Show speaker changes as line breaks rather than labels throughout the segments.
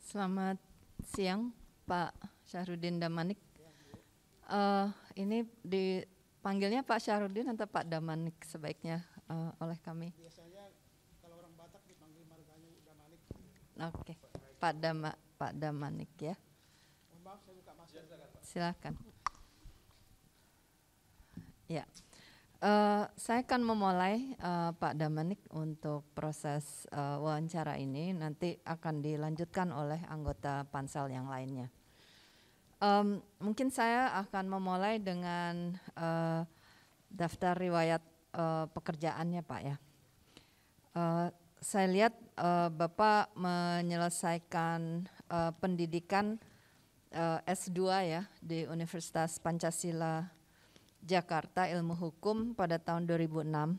Selamat siang, Pak Syahrudin Damanik. Ini dipanggilnya Pak Syahrudin atau Pak Damanik sebaiknya oleh kami?
Biasanya kalau orang Batak dipanggil marganya Damanik.
Oke, Pak Damanik ya.
Maaf, saya buka masker.
Silakan. Ya. Saya akan memulai Pak Damanik untuk proses wawancara ini, nanti akan dilanjutkan oleh anggota pansel yang lainnya. Mungkin saya akan memulai dengan daftar riwayat pekerjaannya Pak ya. Saya lihat Bapak menyelesaikan pendidikan S2 ya di Universitas Pancasila Jakarta Ilmu Hukum pada tahun 2006,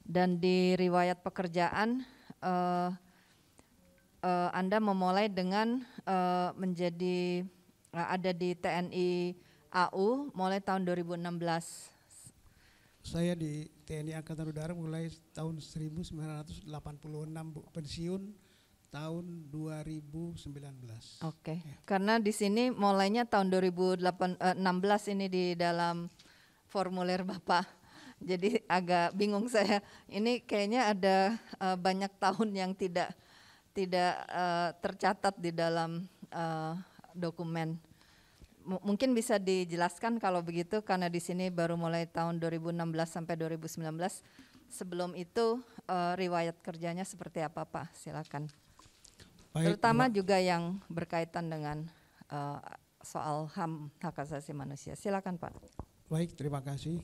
dan di riwayat pekerjaan Anda memulai dengan menjadi ada di TNI AU mulai tahun 2016.
Saya di TNI Angkatan Udara mulai tahun 1986, Bu. Pensiun tahun 2019.
Oke.
Ya.
Karena di sini mulainya tahun 2016 ini di dalam formulir Bapak. Jadi agak bingung saya. Ini kayaknya ada banyak tahun yang tidak tercatat di dalam dokumen. Mungkin bisa dijelaskan kalau begitu, karena di sini baru mulai tahun 2016 sampai 2019. Sebelum itu riwayat kerjanya seperti apa Pak? Silakan.
Baik,
Terutama juga yang berkaitan dengan soal HAM, hak asasi manusia. Silakan Pak.
Baik, terima kasih.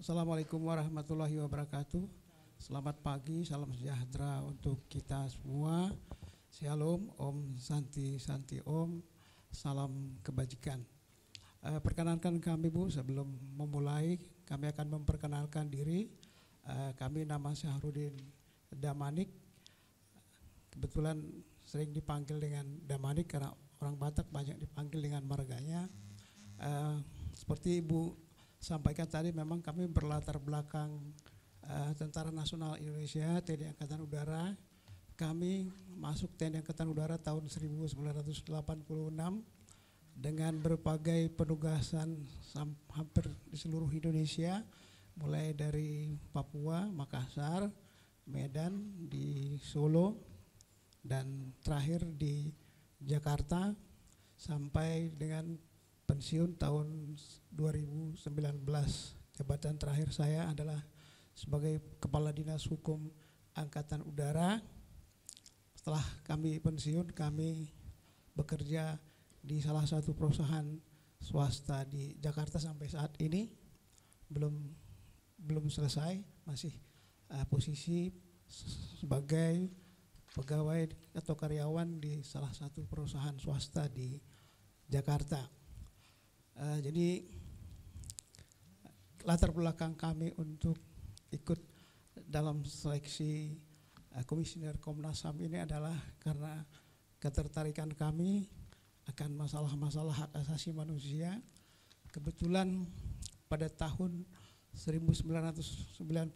Assalamualaikum warahmatullahi wabarakatuh. Selamat pagi, salam sejahtera untuk kita semua. Shalom, Om Santi Om, salam kebajikan. Perkenankan kami Bu, sebelum memulai kami akan memperkenalkan diri. Kami nama Syahrudin Damanik. Kebetulan sering dipanggil dengan Damanik karena orang Batak banyak dipanggil dengan marganya. Seperti Ibu sampaikan tadi, memang kami berlatar belakang Tentara Nasional Indonesia, TNI Angkatan Udara. Kami masuk TNI Angkatan Udara tahun 1986 dengan berbagai penugasan hampir di seluruh Indonesia, mulai dari Papua, Makassar, Medan, di Solo, dan terakhir di Jakarta sampai dengan pensiun tahun 2019. Jabatan terakhir saya adalah sebagai Kepala Dinas Hukum Angkatan Udara. Setelah kami pensiun, kami bekerja di salah satu perusahaan swasta di Jakarta sampai saat ini. Belum selesai, masih posisi sebagai pegawai atau karyawan di salah satu perusahaan swasta di Jakarta. Jadi latar belakang kami untuk ikut dalam seleksi komisioner Komnas HAM ini adalah karena ketertarikan kami akan masalah-masalah hak asasi manusia. Kebetulan pada tahun 1998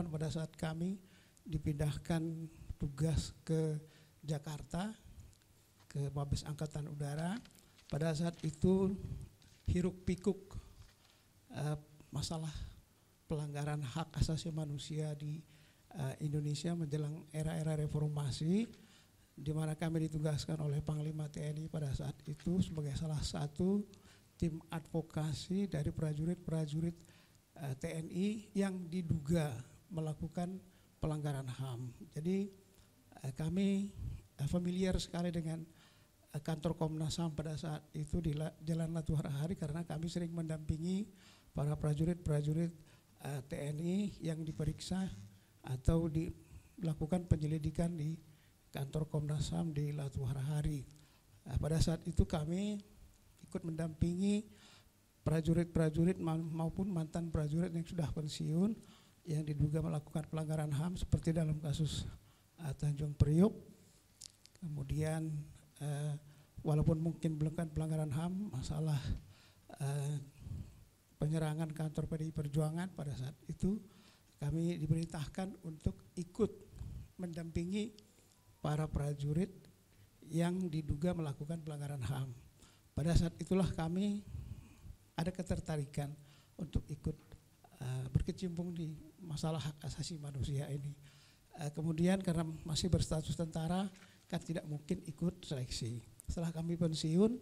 pada saat kami dipindahkan tugas ke Jakarta, ke Mabes Angkatan Udara. Pada saat itu hiruk pikuk masalah pelanggaran hak asasi manusia di Indonesia menjelang era-era reformasi, di mana kami ditugaskan oleh Panglima TNI pada saat itu sebagai salah satu tim advokasi dari prajurit-prajurit TNI yang diduga melakukan pelanggaran HAM. Jadi kami familiar sekali dengan kantor Komnas HAM pada saat itu di Jalan Latuhar Hari, karena kami sering mendampingi para prajurit-prajurit TNI yang diperiksa atau dilakukan penyelidikan di kantor Komnas HAM di Latuhar Hari. Pada saat itu kami ikut mendampingi prajurit-prajurit maupun mantan prajurit yang sudah pensiun yang diduga melakukan pelanggaran HAM seperti dalam kasus Tanjung Priok. Kemudian walaupun mungkin belum kan pelanggaran HAM, masalah penyerangan kantor PDI Perjuangan, pada saat itu kami diperintahkan untuk ikut mendampingi para prajurit yang diduga melakukan pelanggaran HAM. Pada saat itulah kami ada ketertarikan untuk ikut berkecimpung di masalah hak asasi manusia ini. Kemudian karena masih berstatus tentara kan tidak mungkin ikut seleksi. Setelah kami pensiun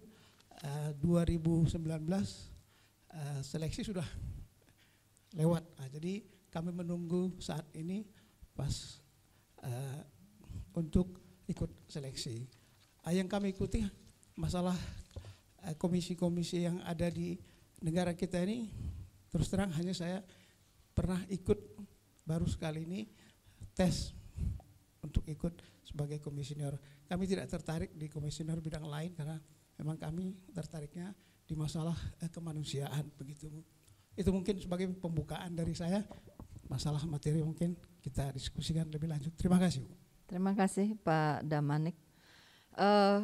2019 seleksi sudah lewat. Jadi kami menunggu saat ini pas untuk ikut seleksi. Yang kami ikuti masalah komisi-komisi yang ada di negara kita ini, terus terang hanya saya pernah ikut baru sekali ini tes untuk ikut sebagai komisioner. Kami tidak tertarik di komisioner bidang lain karena memang kami tertariknya di masalah kemanusiaan begitu. Itu mungkin sebagai pembukaan dari saya. Masalah materi mungkin kita diskusikan lebih lanjut. Terima kasih, Bu.
Terima kasih Pak Damanik.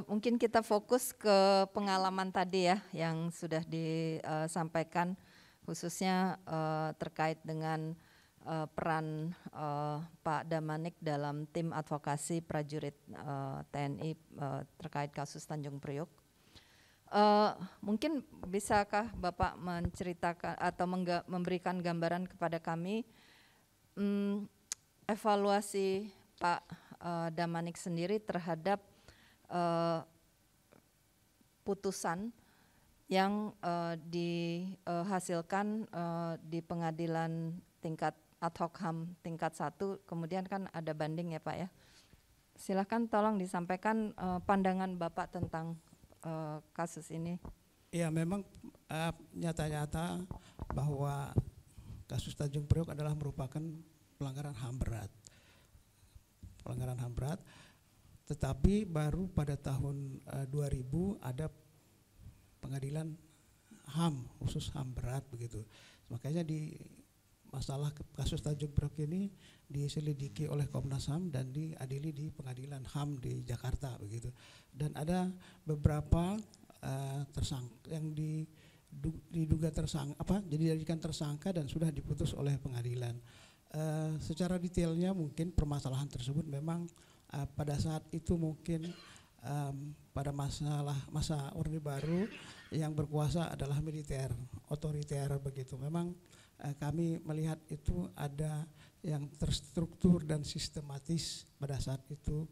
Mungkin kita fokus ke pengalaman tadi ya yang sudah disampaikan, khususnya terkait dengan peran Pak Damanik dalam tim advokasi prajurit TNI terkait kasus Tanjung Priok. Mungkin bisakah Bapak menceritakan atau memberikan gambaran kepada kami evaluasi Pak Damanik sendiri terhadap putusan yang dihasilkan di pengadilan tingkat ad hoc HAM tingkat 1, kemudian kan ada banding ya Pak ya. Silakan tolong disampaikan pandangan Bapak tentang kasus ini.
Ya, memang nyata-nyata bahwa kasus Tanjung Priok adalah merupakan pelanggaran HAM berat. Pelanggaran HAM berat, tetapi baru pada tahun 2000 ada pengadilan HAM, khusus HAM berat begitu. Makanya di masalah kasus Tanjung Priok ini diselidiki oleh Komnas HAM dan diadili di pengadilan HAM di Jakarta begitu. Dan ada beberapa tersangka yang diduga tersangka dijadikan tersangka dan sudah diputus oleh pengadilan. Secara detailnya mungkin permasalahan tersebut memang pada saat itu mungkin pada masa Orde Baru yang berkuasa adalah militer, otoriter begitu. Memang kami melihat itu ada yang terstruktur dan sistematis pada saat itu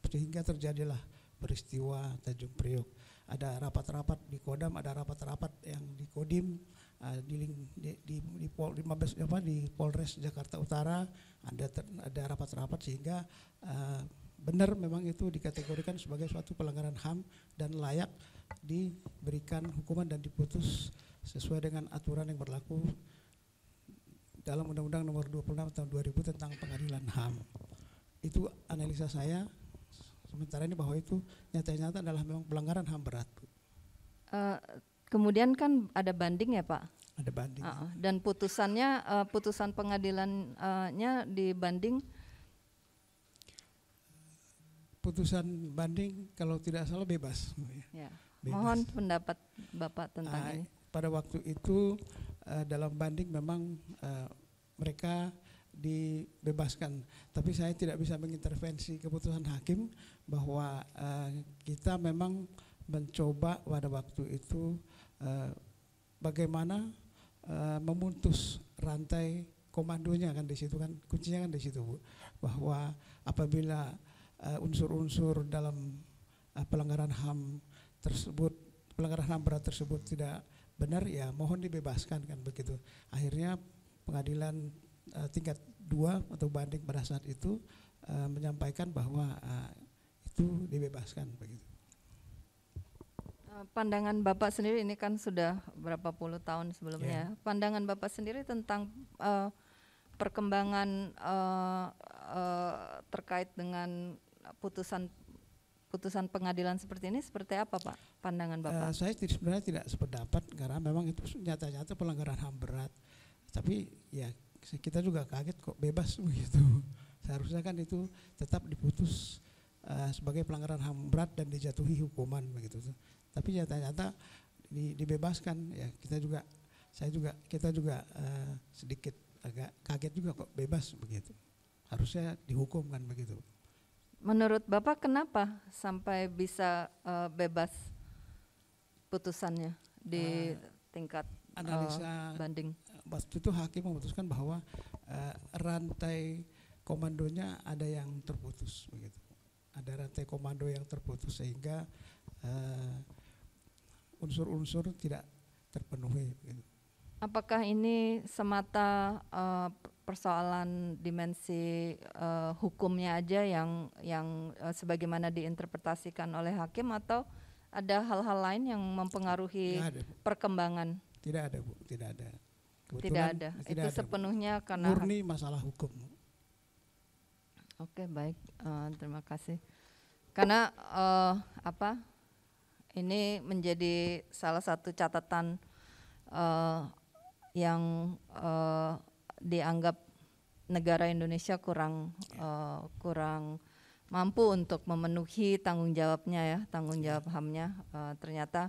sehingga terjadilah peristiwa Tanjung Priok. Ada rapat-rapat di Kodam, ada rapat-rapat yang di Kodim, di Polres Jakarta Utara, ada rapat-rapat sehingga benar memang itu dikategorikan sebagai suatu pelanggaran HAM dan layak diberikan hukuman dan diputus sesuai dengan aturan yang berlaku dalam Undang-Undang Nomor 26 Tahun 2000 tentang Pengadilan HAM. Itu analisa saya sementara ini bahwa itu nyata-nyata adalah memang pelanggaran HAM berat.
Kemudian kan ada banding ya Pak?
Ada banding.
Dan putusannya, putusan pengadilannya dibanding?
Putusan banding kalau tidak salah bebas.
Ya.
Bebas.
Mohon pendapat Bapak tentang ini.
Pada waktu itu dalam banding memang mereka dibebaskan, tapi saya tidak bisa mengintervensi keputusan hakim bahwa kita memang mencoba pada waktu itu bagaimana memutus rantai komandonya kan di situ kan, kuncinya kan di situ Bu, bahwa apabila unsur-unsur dalam pelanggaran HAM tersebut, pelanggaran HAM berat tersebut tidak benar, ya mohon dibebaskan kan begitu. Akhirnya pengadilan tingkat 2 atau banding pada saat itu menyampaikan bahwa itu dibebaskan begitu.
Pandangan Bapak sendiri ini kan sudah berapa puluh tahun sebelumnya. Yeah. Pandangan Bapak sendiri tentang perkembangan terkait dengan putusan pengadilan seperti ini seperti apa Pak? Pandangan Bapak?
Saya sebenarnya tidak sependapat karena memang itu nyata-nyata pelanggaran HAM berat. Tapi ya kita juga kaget kok bebas begitu. Seharusnya kan itu tetap diputus sebagai pelanggaran HAM berat dan dijatuhi hukuman begitu. Tapi nyata-nyata dibebaskan, ya kita juga sedikit agak kaget juga kok bebas begitu. Harusnya dihukum kan begitu.
Menurut Bapak kenapa sampai bisa bebas putusannya di tingkat
Analisa
banding?
waktu itu hakim memutuskan bahwa rantai komandonya ada yang terputus begitu. Ada rantai komando yang terputus sehingga unsur-unsur tidak terpenuhi begitu.
Apakah ini semata persoalan dimensi hukumnya aja yang sebagaimana diinterpretasikan oleh hakim, atau ada hal-hal lain yang mempengaruhi perkembangan?
Tidak ada, Bu, tidak ada.
Tidak ada. Itu sepenuhnya karena
murni masalah hukum.
Oke, baik. Terima kasih. Karena ini menjadi salah satu catatan yang dianggap negara Indonesia kurang mampu untuk memenuhi tanggung jawabnya ya, tanggung jawab HAM-nya. Ternyata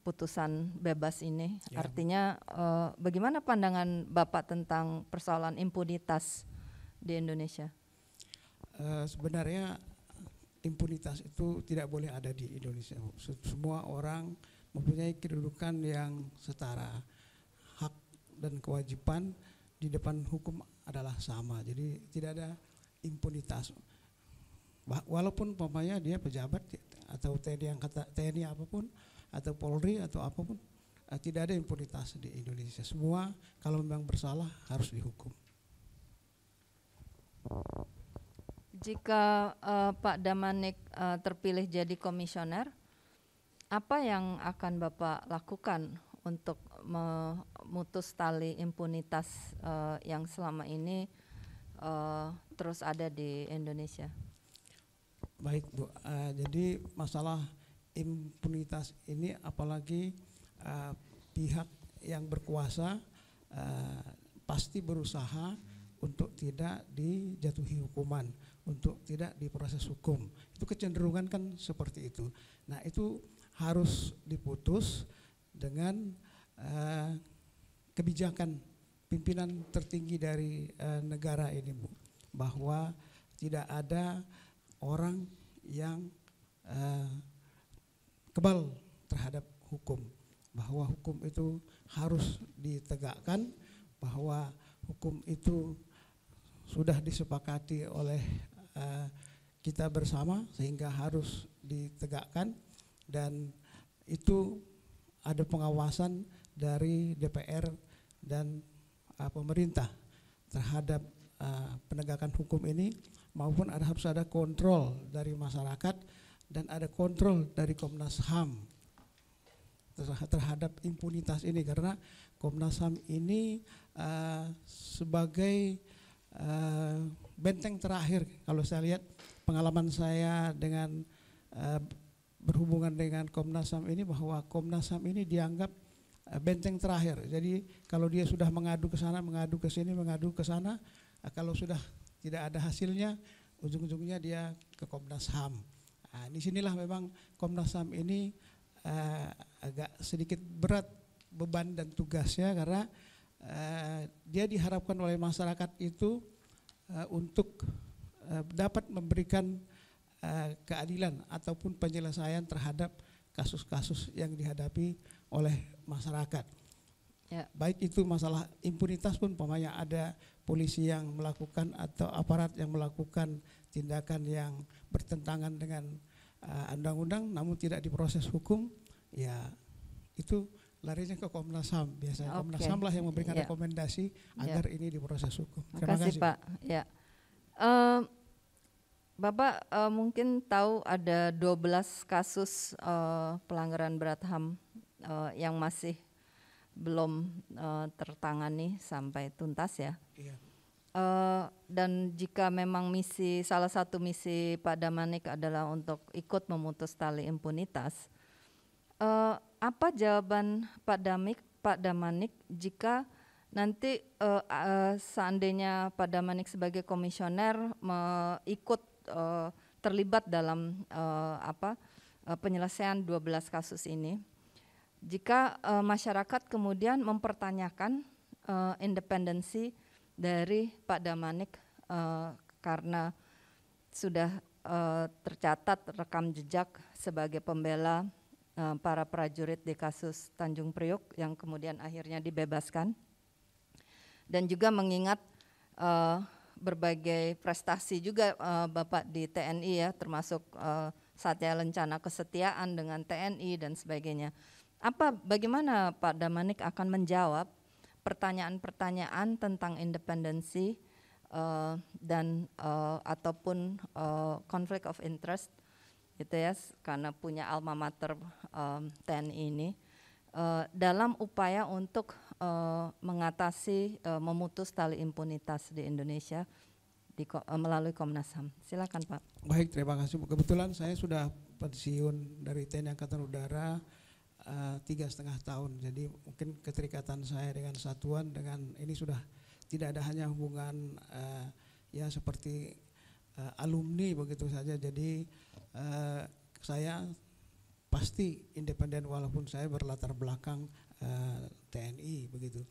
putusan bebas ini artinya bagaimana pandangan Bapak tentang persoalan impunitas di Indonesia?
Sebenarnya impunitas itu tidak boleh ada di Indonesia. Semua orang mempunyai kedudukan yang setara, hak dan kewajiban di depan hukum adalah sama. Jadi tidak ada impunitas. Walaupun umpamanya dia pejabat atau TNI apapun atau Polri atau apapun, tidak ada impunitas di Indonesia. Semua kalau memang bersalah harus dihukum.
Jika Pak Damanik terpilih jadi komisioner, apa yang akan Bapak lakukan untuk memutus tali impunitas yang selama ini terus ada di Indonesia?
Baik, Bu. Jadi masalah impunitas ini apalagi pihak yang berkuasa pasti berusaha untuk tidak dijatuhi hukuman, untuk tidak diproses hukum. Itu kecenderungan kan seperti itu. Nah, itu harus diputus dengan kebijakan pimpinan tertinggi dari negara ini, Bu, bahwa tidak ada orang yang kebal terhadap hukum, bahwa hukum itu harus ditegakkan, bahwa hukum itu sudah disepakati oleh kita bersama sehingga harus ditegakkan, dan itu ada pengawasan dari DPR dan pemerintah terhadap penegakan hukum ini, maupun harus ada kontrol dari masyarakat dan ada kontrol dari Komnas HAM terhadap impunitas ini, karena Komnas HAM ini sebagai benteng terakhir. Kalau saya lihat pengalaman saya dengan berhubungan dengan Komnas HAM ini, bahwa Komnas HAM ini dianggap benteng terakhir. Jadi kalau dia sudah mengadu ke sana, mengadu ke sini, mengadu ke sana, kalau sudah tidak ada hasilnya, ujung-ujungnya dia ke Komnas HAM. Nah, di sinilah memang Komnas HAM ini agak sedikit berat beban dan tugasnya, karena dia diharapkan oleh masyarakat itu untuk dapat memberikan keadilan ataupun penyelesaian terhadap kasus-kasus yang dihadapi oleh masyarakat. Ya. Baik itu masalah impunitas pun, umpamanya ada polisi yang melakukan atau aparat yang melakukan tindakan yang bertentangan dengan undang-undang namun tidak diproses hukum, ya itu larinya ke Komnas HAM. Biasanya Komnas HAM lah yang memberikan rekomendasi agar ini diproses hukum.
Terima kasih, Pak. Ya. Bapak mungkin tahu ada 12 kasus pelanggaran berat HAM yang masih belum tertangani sampai tuntas ya. Iya. Dan jika memang salah satu misi Pak Damanik adalah untuk ikut memutus tali impunitas, apa jawaban Pak Damanik jika nanti seandainya Pak Damanik sebagai komisioner ikut terlibat dalam penyelesaian 12 kasus ini? Jika masyarakat kemudian mempertanyakan independensi dari Pak Damanik karena sudah tercatat rekam jejak sebagai pembela para prajurit di kasus Tanjung Priok yang kemudian akhirnya dibebaskan, dan juga mengingat berbagai prestasi juga Bapak di TNI ya, termasuk Satya Lencana Kesetiaan dengan TNI dan sebagainya. Bagaimana Pak Damanik akan menjawab pertanyaan-pertanyaan tentang independensi dan ataupun conflict of interest gitu ya, karena punya alma mater TNI ini, dalam upaya untuk mengatasi memutus tali impunitas di Indonesia melalui Komnas HAM. Silakan Pak.
Baik, terima kasih. Kebetulan saya sudah pensiun dari TNI Angkatan Udara 3,5 tahun. Jadi mungkin keterikatan saya dengan satuan dengan ini sudah tidak ada hanya hubungan ya seperti alumni begitu saja. Jadi saya pasti independen walaupun saya berlatar belakang TNI begitu.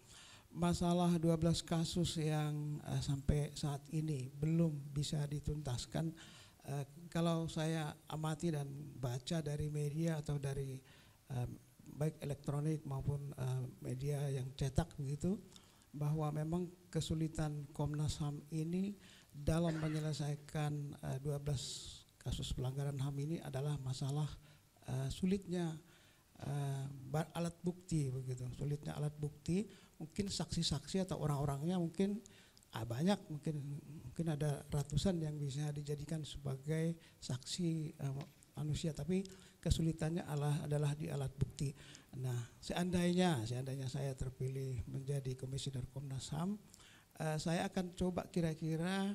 Masalah 12 kasus yang sampai saat ini belum bisa dituntaskan, kalau saya amati dan baca dari media atau dari baik elektronik maupun media yang cetak begitu, bahwa memang kesulitan Komnas HAM ini dalam menyelesaikan 12 kasus pelanggaran HAM ini adalah masalah sulitnya alat bukti begitu, sulitnya alat bukti. Mungkin saksi-saksi atau orang-orangnya mungkin banyak, mungkin ada ratusan yang bisa dijadikan sebagai saksi manusia, tapi kesulitannya adalah di alat bukti. Nah, seandainya saya terpilih menjadi komisioner Komnas HAM, saya akan coba kira-kira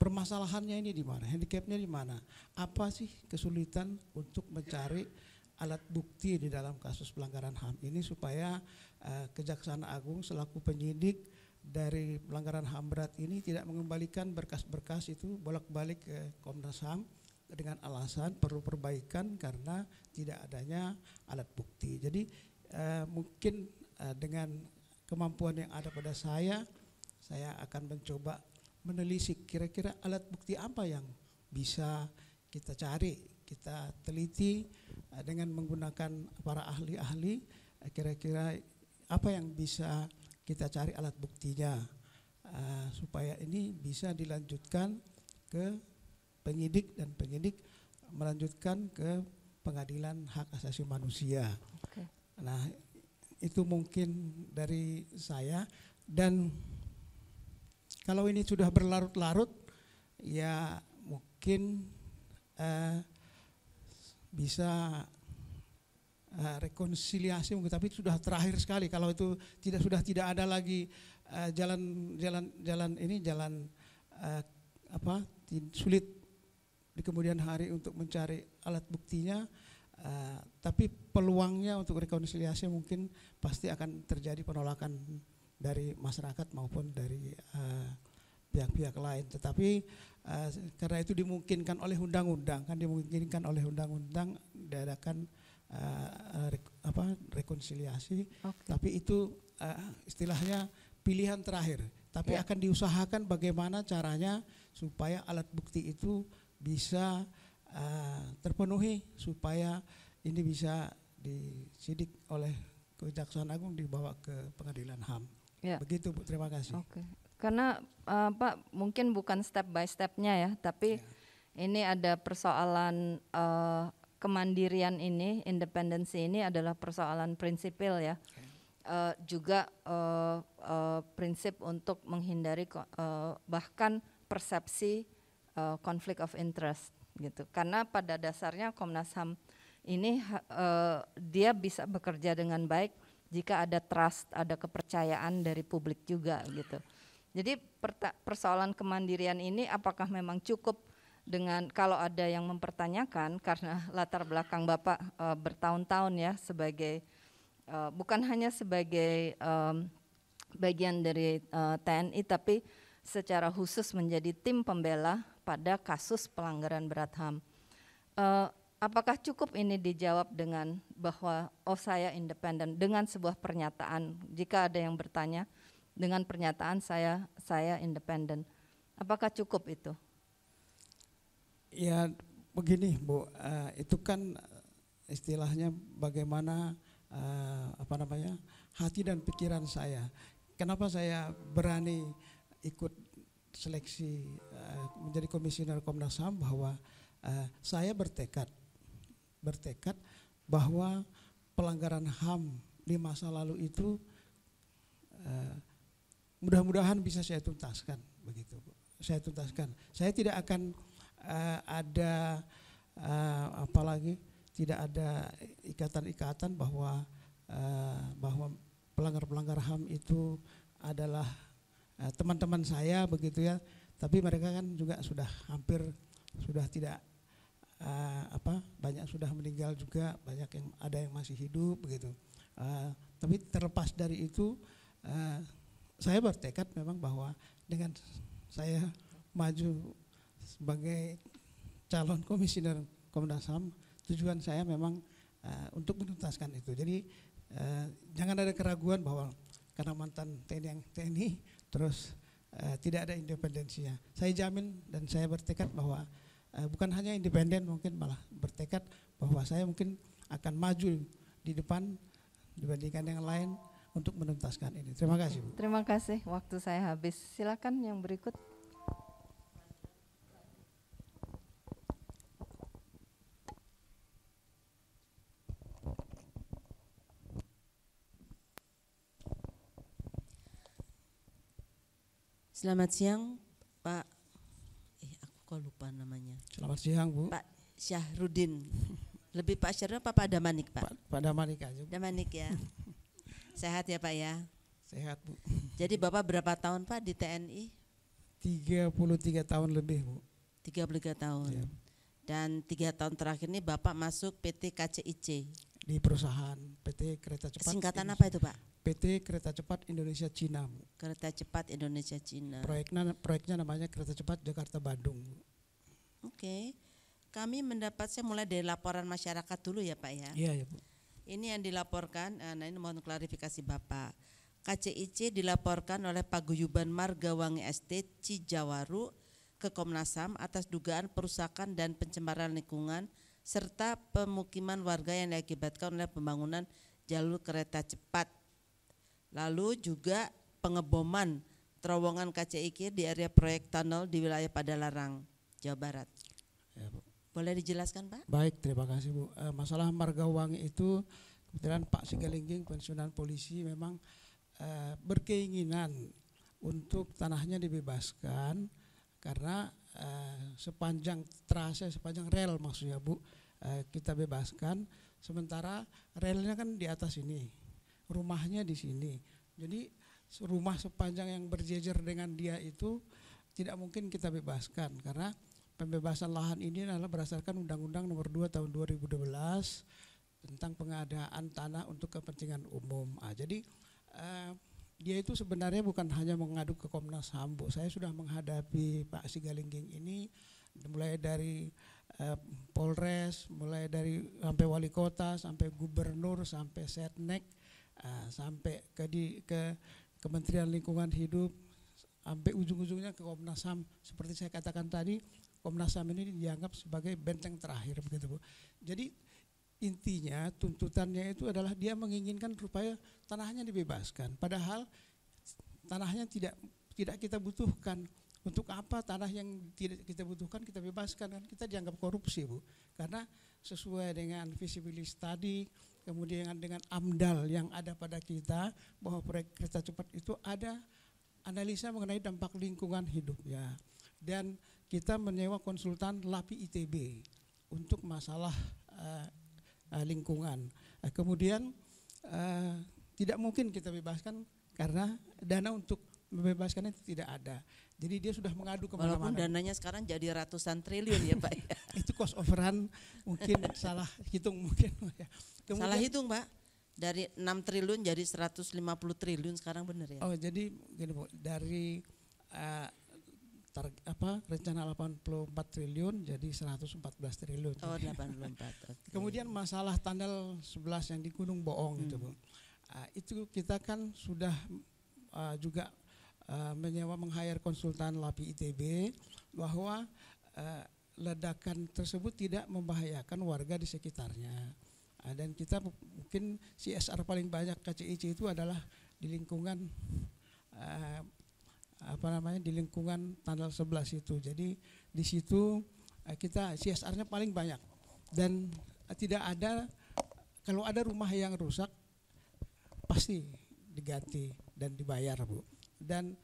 permasalahannya ini di mana, handicapnya di mana, apa sih kesulitan untuk mencari alat bukti di dalam kasus pelanggaran HAM ini supaya Kejaksaan Agung selaku penyidik dari pelanggaran HAM berat ini tidak mengembalikan berkas-berkas itu bolak-balik ke Komnas HAM dengan alasan perlu perbaikan karena tidak adanya alat bukti. Jadi mungkin dengan kemampuan yang ada pada saya akan mencoba menelisik kira-kira alat bukti apa yang bisa kita cari, kita teliti dengan menggunakan para ahli-ahli, kira-kira apa yang bisa kita cari alat buktinya supaya ini bisa dilanjutkan ke penyidik dan penyidik melanjutkan ke pengadilan hak asasi manusia.
Okay.
Nah, itu mungkin dari saya, dan kalau ini sudah berlarut-larut ya mungkin bisa rekonsiliasi mungkin, tapi sudah terakhir sekali kalau itu sudah tidak ada lagi jalan sulit di kemudian hari untuk mencari alat buktinya, tapi peluangnya untuk rekonsiliasi mungkin pasti akan terjadi penolakan dari masyarakat maupun dari pihak-pihak lain. Tetapi karena itu dimungkinkan oleh undang-undang, diadakan rekonsiliasi. Okay. Tapi itu istilahnya pilihan terakhir. Tapi akan diusahakan bagaimana caranya supaya alat bukti itu bisa terpenuhi, supaya ini bisa disidik oleh Kejaksaan Agung dibawa ke pengadilan HAM. Ya. Begitu Bu, terima kasih.
Okay. Karena Pak mungkin bukan step by stepnya ya, tapi ini ada persoalan kemandirian ini, independensi ini adalah persoalan prinsipil ya. Juga prinsip untuk menghindari bahkan persepsi conflict of interest gitu. Karena pada dasarnya Komnas HAM ini dia bisa bekerja dengan baik jika ada trust, ada kepercayaan dari publik juga gitu. Jadi persoalan kemandirian ini apakah memang cukup dengan kalau ada yang mempertanyakan, karena latar belakang Bapak bertahun-tahun ya sebagai bukan hanya sebagai bagian dari TNI, tapi secara khusus menjadi tim pembela pada kasus pelanggaran berat HAM. Apakah cukup ini dijawab dengan bahwa saya independen dengan sebuah pernyataan, jika ada yang bertanya dengan pernyataan saya independen? Apakah cukup itu?
Ya begini Bu, itu kan istilahnya bagaimana hati dan pikiran saya. Kenapa saya berani ikut seleksi menjadi komisioner Komnas HAM, bahwa saya bertekad bahwa pelanggaran HAM di masa lalu itu mudah-mudahan bisa saya tuntaskan, begitu Bu. Saya tuntaskan. Saya tidak akan ada tidak ada ikatan-ikatan bahwa pelanggar-pelanggar HAM itu adalah teman-teman saya, begitu ya. Tapi mereka kan juga sudah tidak banyak sudah meninggal juga, banyak yang ada yang masih hidup, begitu. Tapi terlepas dari itu, saya bertekad memang bahwa dengan saya maju sebagai calon komisioner Komnas HAM, tujuan saya memang untuk menuntaskan itu. Jadi jangan ada keraguan bahwa karena mantan TNI terus tidak ada independensinya. Saya jamin dan saya bertekad bahwa bukan hanya independen, mungkin malah bertekad bahwa saya mungkin akan maju di depan dibandingkan yang lain untuk menuntaskan ini. Terima kasih Bu.
Terima kasih, waktu saya habis. Silakan yang berikut.
Selamat siang Pak, aku kok lupa namanya.
Selamat siang Bu.
Pak Syahrudin. Lebih Pak Syahrudin apa Pak Damanik Pak?
Pak Damanik aja Bu.
Damanik ya. Sehat ya Pak ya?
Sehat Bu.
Jadi Bapak berapa tahun Pak di TNI?
33 tahun lebih Bu.
33 tahun.
Ya.
Dan 3 tahun terakhir ini Bapak masuk PT KCIC.
Di perusahaan PT Kereta Cepat.
Singkatan apa itu Pak?
PT Kereta Cepat Indonesia Cina Bu.
Kereta Cepat Indonesia Cina.
Proyeknya namanya Kereta Cepat Jakarta Bandung.
Oke. Kami saya mulai dari laporan masyarakat dulu ya Pak ya.
Iya ya Bu.
Ini yang dilaporkan, nah ini mohon klarifikasi Bapak. KCIC dilaporkan oleh Paguyuban Margawangi Estate Cijawaru ke Komnas HAM atas dugaan perusakan dan pencemaran lingkungan serta pemukiman warga yang diakibatkan oleh pembangunan jalur kereta cepat. Lalu juga pengeboman terowongan KCIC di area proyek tunnel di wilayah Padalarang, Jawa Barat.
Ya, Bu.
Boleh dijelaskan Pak?
Baik, terima kasih Bu. Masalah Margawangi itu kebetulan Pak Sigalingging pensiunan polisi memang berkeinginan untuk tanahnya dibebaskan karena sepanjang trase, sepanjang rel maksudnya Bu, kita bebaskan. Sementara relnya kan di atas ini, rumahnya di sini. Jadi rumah sepanjang yang berjejer dengan dia itu tidak mungkin kita bebaskan karena pembebasan lahan ini adalah berdasarkan Undang-Undang Nomor 2 Tahun 2012 tentang pengadaan tanah untuk kepentingan umum. Jadi dia itu sebenarnya bukan hanya mengadu ke Komnas HAM Bu. Saya sudah menghadapi Pak Sigalingging ini mulai dari Polres, mulai dari sampai wali kota, sampai gubernur, sampai Setnek, sampai ke Kementerian Lingkungan Hidup, sampai ujung-ujungnya ke Komnas HAM. Seperti saya katakan tadi, Komnas HAM ini dianggap sebagai benteng terakhir, begitu Bu. Jadi intinya tuntutannya itu adalah dia menginginkan supaya tanahnya dibebaskan. Padahal tanahnya tidak kita butuhkan. Untuk apa tanah yang tidak kita butuhkan kita bebaskan? Kan kita dianggap korupsi Bu. Karena sesuai dengan visibility study, kemudian dengan AMDAL yang ada pada kita bahwa proyek kereta cepat itu ada analisa mengenai dampak lingkungan hidupnya. Dan kita menyewa konsultan LAPI ITB untuk masalah lingkungan. Kemudian tidak mungkin kita bebaskan karena dana untuk membebaskan itu tidak ada. Jadi dia sudah mengadu kemana-mana.
Walaupun dananya sekarang jadi ratusan triliun ya Pak.
Itu cost overrun mungkin salah hitung mungkin. Kemudian,
salah hitung Pak. Dari 6 triliun jadi 150 triliun sekarang benar ya?
Oh jadi gini Bu, dari rencana 84 triliun jadi 114 triliun.
Oh 84. Okay.
Kemudian masalah tanggal 11 yang di Gunung Boong itu Bu. Itu kita kan sudah juga menyewa meng-hire konsultan LAPI ITB bahwa ledakan tersebut tidak membahayakan warga di sekitarnya. Dan kita mungkin CSR paling banyak KCIC itu adalah di lingkungan di lingkungan Tanggal 11 itu. Jadi di situ kita CSR-nya paling banyak, dan tidak ada, kalau ada rumah yang rusak pasti diganti dan dibayar, Bu. Dan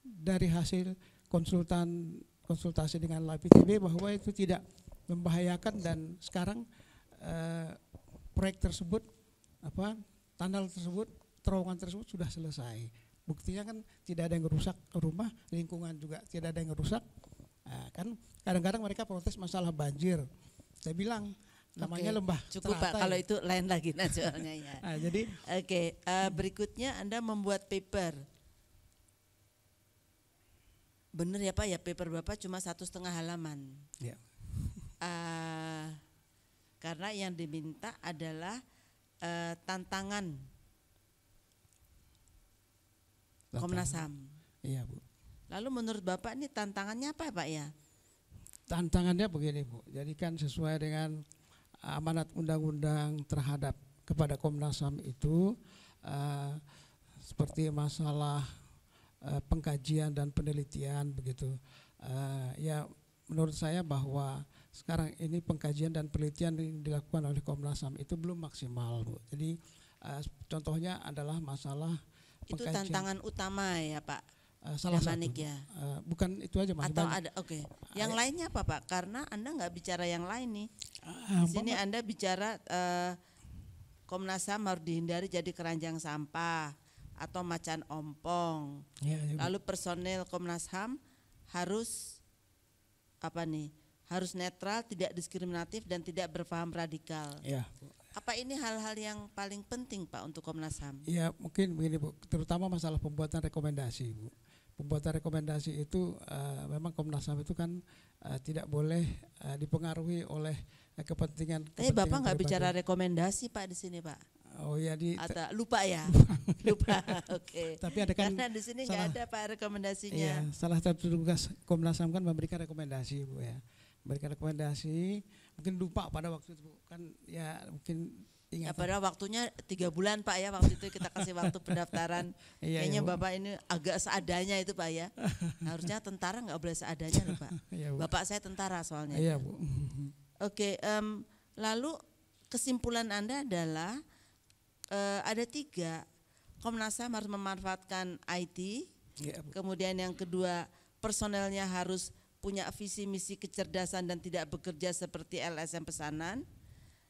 dari hasil konsultasi dengan LAPI ITB bahwa itu tidak membahayakan, dan sekarang proyek tersebut, tunnel tersebut, terowongan tersebut sudah selesai. Buktinya kan tidak ada yang rusak rumah, lingkungan juga tidak ada yang rusak. Kan kadang-kadang mereka protes masalah banjir. Saya bilang namanya lembah
cukup
teratai.
Pak, kalau itu lain lagi soalnya ya.
Jadi
berikutnya Anda membuat paper. Bener ya Pak ya, paper Bapak cuma 1,5 halaman.
Ya.
Karena yang diminta adalah tantangan Komnas HAM.
Iya, Bu.
Lalu menurut Bapak ini tantangannya apa Pak ya?
Tantangannya begini, Bu. Jadi kan sesuai dengan amanat undang-undang terhadap kepada Komnas HAM itu seperti masalah pengkajian dan penelitian begitu. Ya menurut saya bahwa sekarang ini pengkajian dan penelitian yang dilakukan oleh Komnas HAM itu belum maksimal, Bu. Jadi contohnya adalah masalah
itu
pengkajian.
Tantangan utama ya Pak.
Salah satu.
Ya.
Bukan itu aja, Mas.
Atau ada Yang lainnya apa Pak? Karena Anda nggak bicara yang lain nih. Di sini Anda bicara Komnas HAM harus dihindari jadi keranjang sampah atau macan ompong.
Ya,
lalu personel Komnas HAM harus harus netral, tidak diskriminatif dan tidak berpaham radikal.
Ya.
Apa ini hal-hal yang paling penting Pak untuk Komnas HAM?
Ya mungkin begini, Bu, terutama masalah pembuatan rekomendasi, Bu. Pembuatan rekomendasi itu memang Komnas HAM itu kan tidak boleh dipengaruhi oleh kepentingan.
Tapi Bapak nggak bicara rekomendasi Pak di sini Pak.
Oh ya,
atau lupa ya? Lupa. Oke.
Tapi ada kan,
karena di sini nggak ada Pak rekomendasinya.
Iya, salah satu tugas Komnas HAM kan memberikan rekomendasi, Bu ya. Memberikan rekomendasi, mungkin lupa pada waktu itu, Bu. Kan ya mungkin ingat.
Ya pada waktunya 3 bulan Pak ya, waktu itu kita kasih waktu pendaftaran.
Iya,
Kayaknya
iya,
Bapak ini agak seadanya itu Pak ya. Harusnya tentara nggak boleh seadanya loh Pak.
Iya, Bu.
Bapak saya tentara soalnya.
Iya, Bu.
Oke, lalu kesimpulan Anda adalah ada 3, Komnas HAM harus memanfaatkan IT,
Iya, Bu.
kemudian yang kedua personelnya harus punya visi misi kecerdasan dan tidak bekerja seperti LSM pesanan,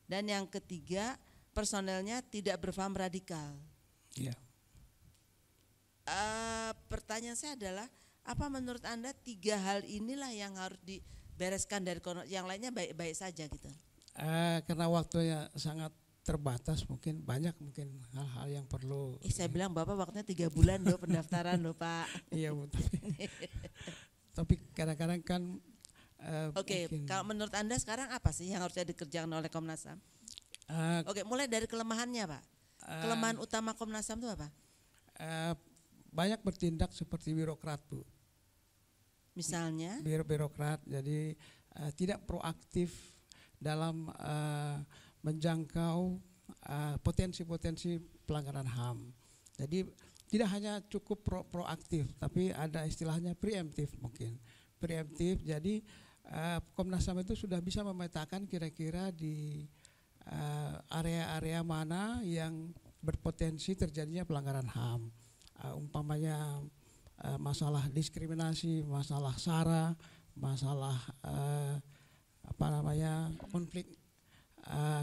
dan yang ketiga personelnya tidak berpaham radikal.
Iya.
Pertanyaan saya adalah apa menurut Anda 3 hal inilah yang harus dibereskan dari yang lainnya baik-baik saja gitu?
Karena waktunya sangat terbatas, mungkin banyak hal-hal yang perlu.
Saya bilang Bapak waktunya 3 bulan loh pendaftaran loh Pak.
Iya, Bu. Tapi kadang-kadang kan
Oke, kalau menurut Anda sekarang apa sih yang harusnya dikerjakan oleh Komnas HAM? Oke, mulai dari kelemahannya Pak. Kelemahan utama Komnas HAM itu apa?
Banyak bertindak seperti birokrat, Bu.
Misalnya?
Birokrat, jadi tidak proaktif dalam menjangkau potensi-potensi pelanggaran HAM. Jadi tidak hanya cukup proaktif, tapi ada istilahnya preemptif mungkin. Preemptif, jadi Komnas HAM itu sudah bisa memetakan kira-kira di area-area mana yang berpotensi terjadinya pelanggaran HAM. Umpamanya masalah diskriminasi, masalah SARA, masalah konflik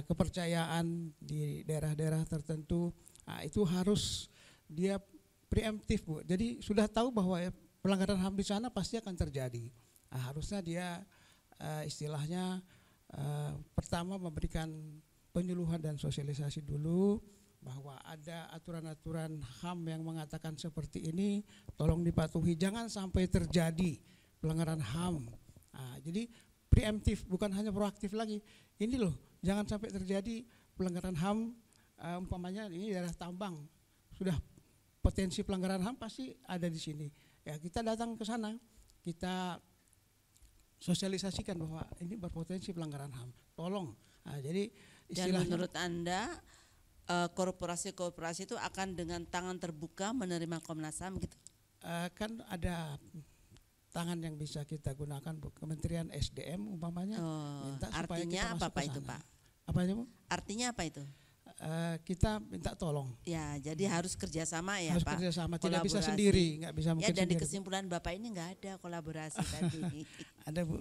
kepercayaan di daerah-daerah tertentu. Itu harus dia preemptif, Bu. Jadi sudah tahu bahwa pelanggaran HAM di sana pasti akan terjadi. Harusnya dia istilahnya pertama memberikan penyuluhan dan sosialisasi dulu bahwa ada aturan-aturan HAM yang mengatakan seperti ini, tolong dipatuhi, jangan sampai terjadi pelanggaran HAM. Jadi preemptif, bukan hanya proaktif lagi. Ini loh, jangan sampai terjadi pelanggaran HAM, umpamanya ini daerah tambang, sudah potensi pelanggaran HAM pasti ada di sini. Ya kita datang ke sana, kita sosialisasikan bahwa ini berpotensi pelanggaran HAM. Tolong. Jadi
Dan
istilahnya
menurut Anda korporasi-korporasi itu akan dengan tangan terbuka menerima Komnas HAM gitu?
kan ada tangan yang bisa kita gunakan, Bu. Kementerian SDM umpamanya minta supaya
Artinya
kita masuk
apa
ke
itu
sana.
Pak?
Apa itu, Bu?
Artinya apa itu?
Kita minta tolong.
Ya, jadi harus kerjasama ya
Harus
Pak.
kerjasama, tidak bisa
Kolaborasi.
sendiri, nggak bisa
Ya,
mungkin
dan di
sendiri.
kesimpulan Bapak ini nggak ada kolaborasi tadi.
Ada, Bu.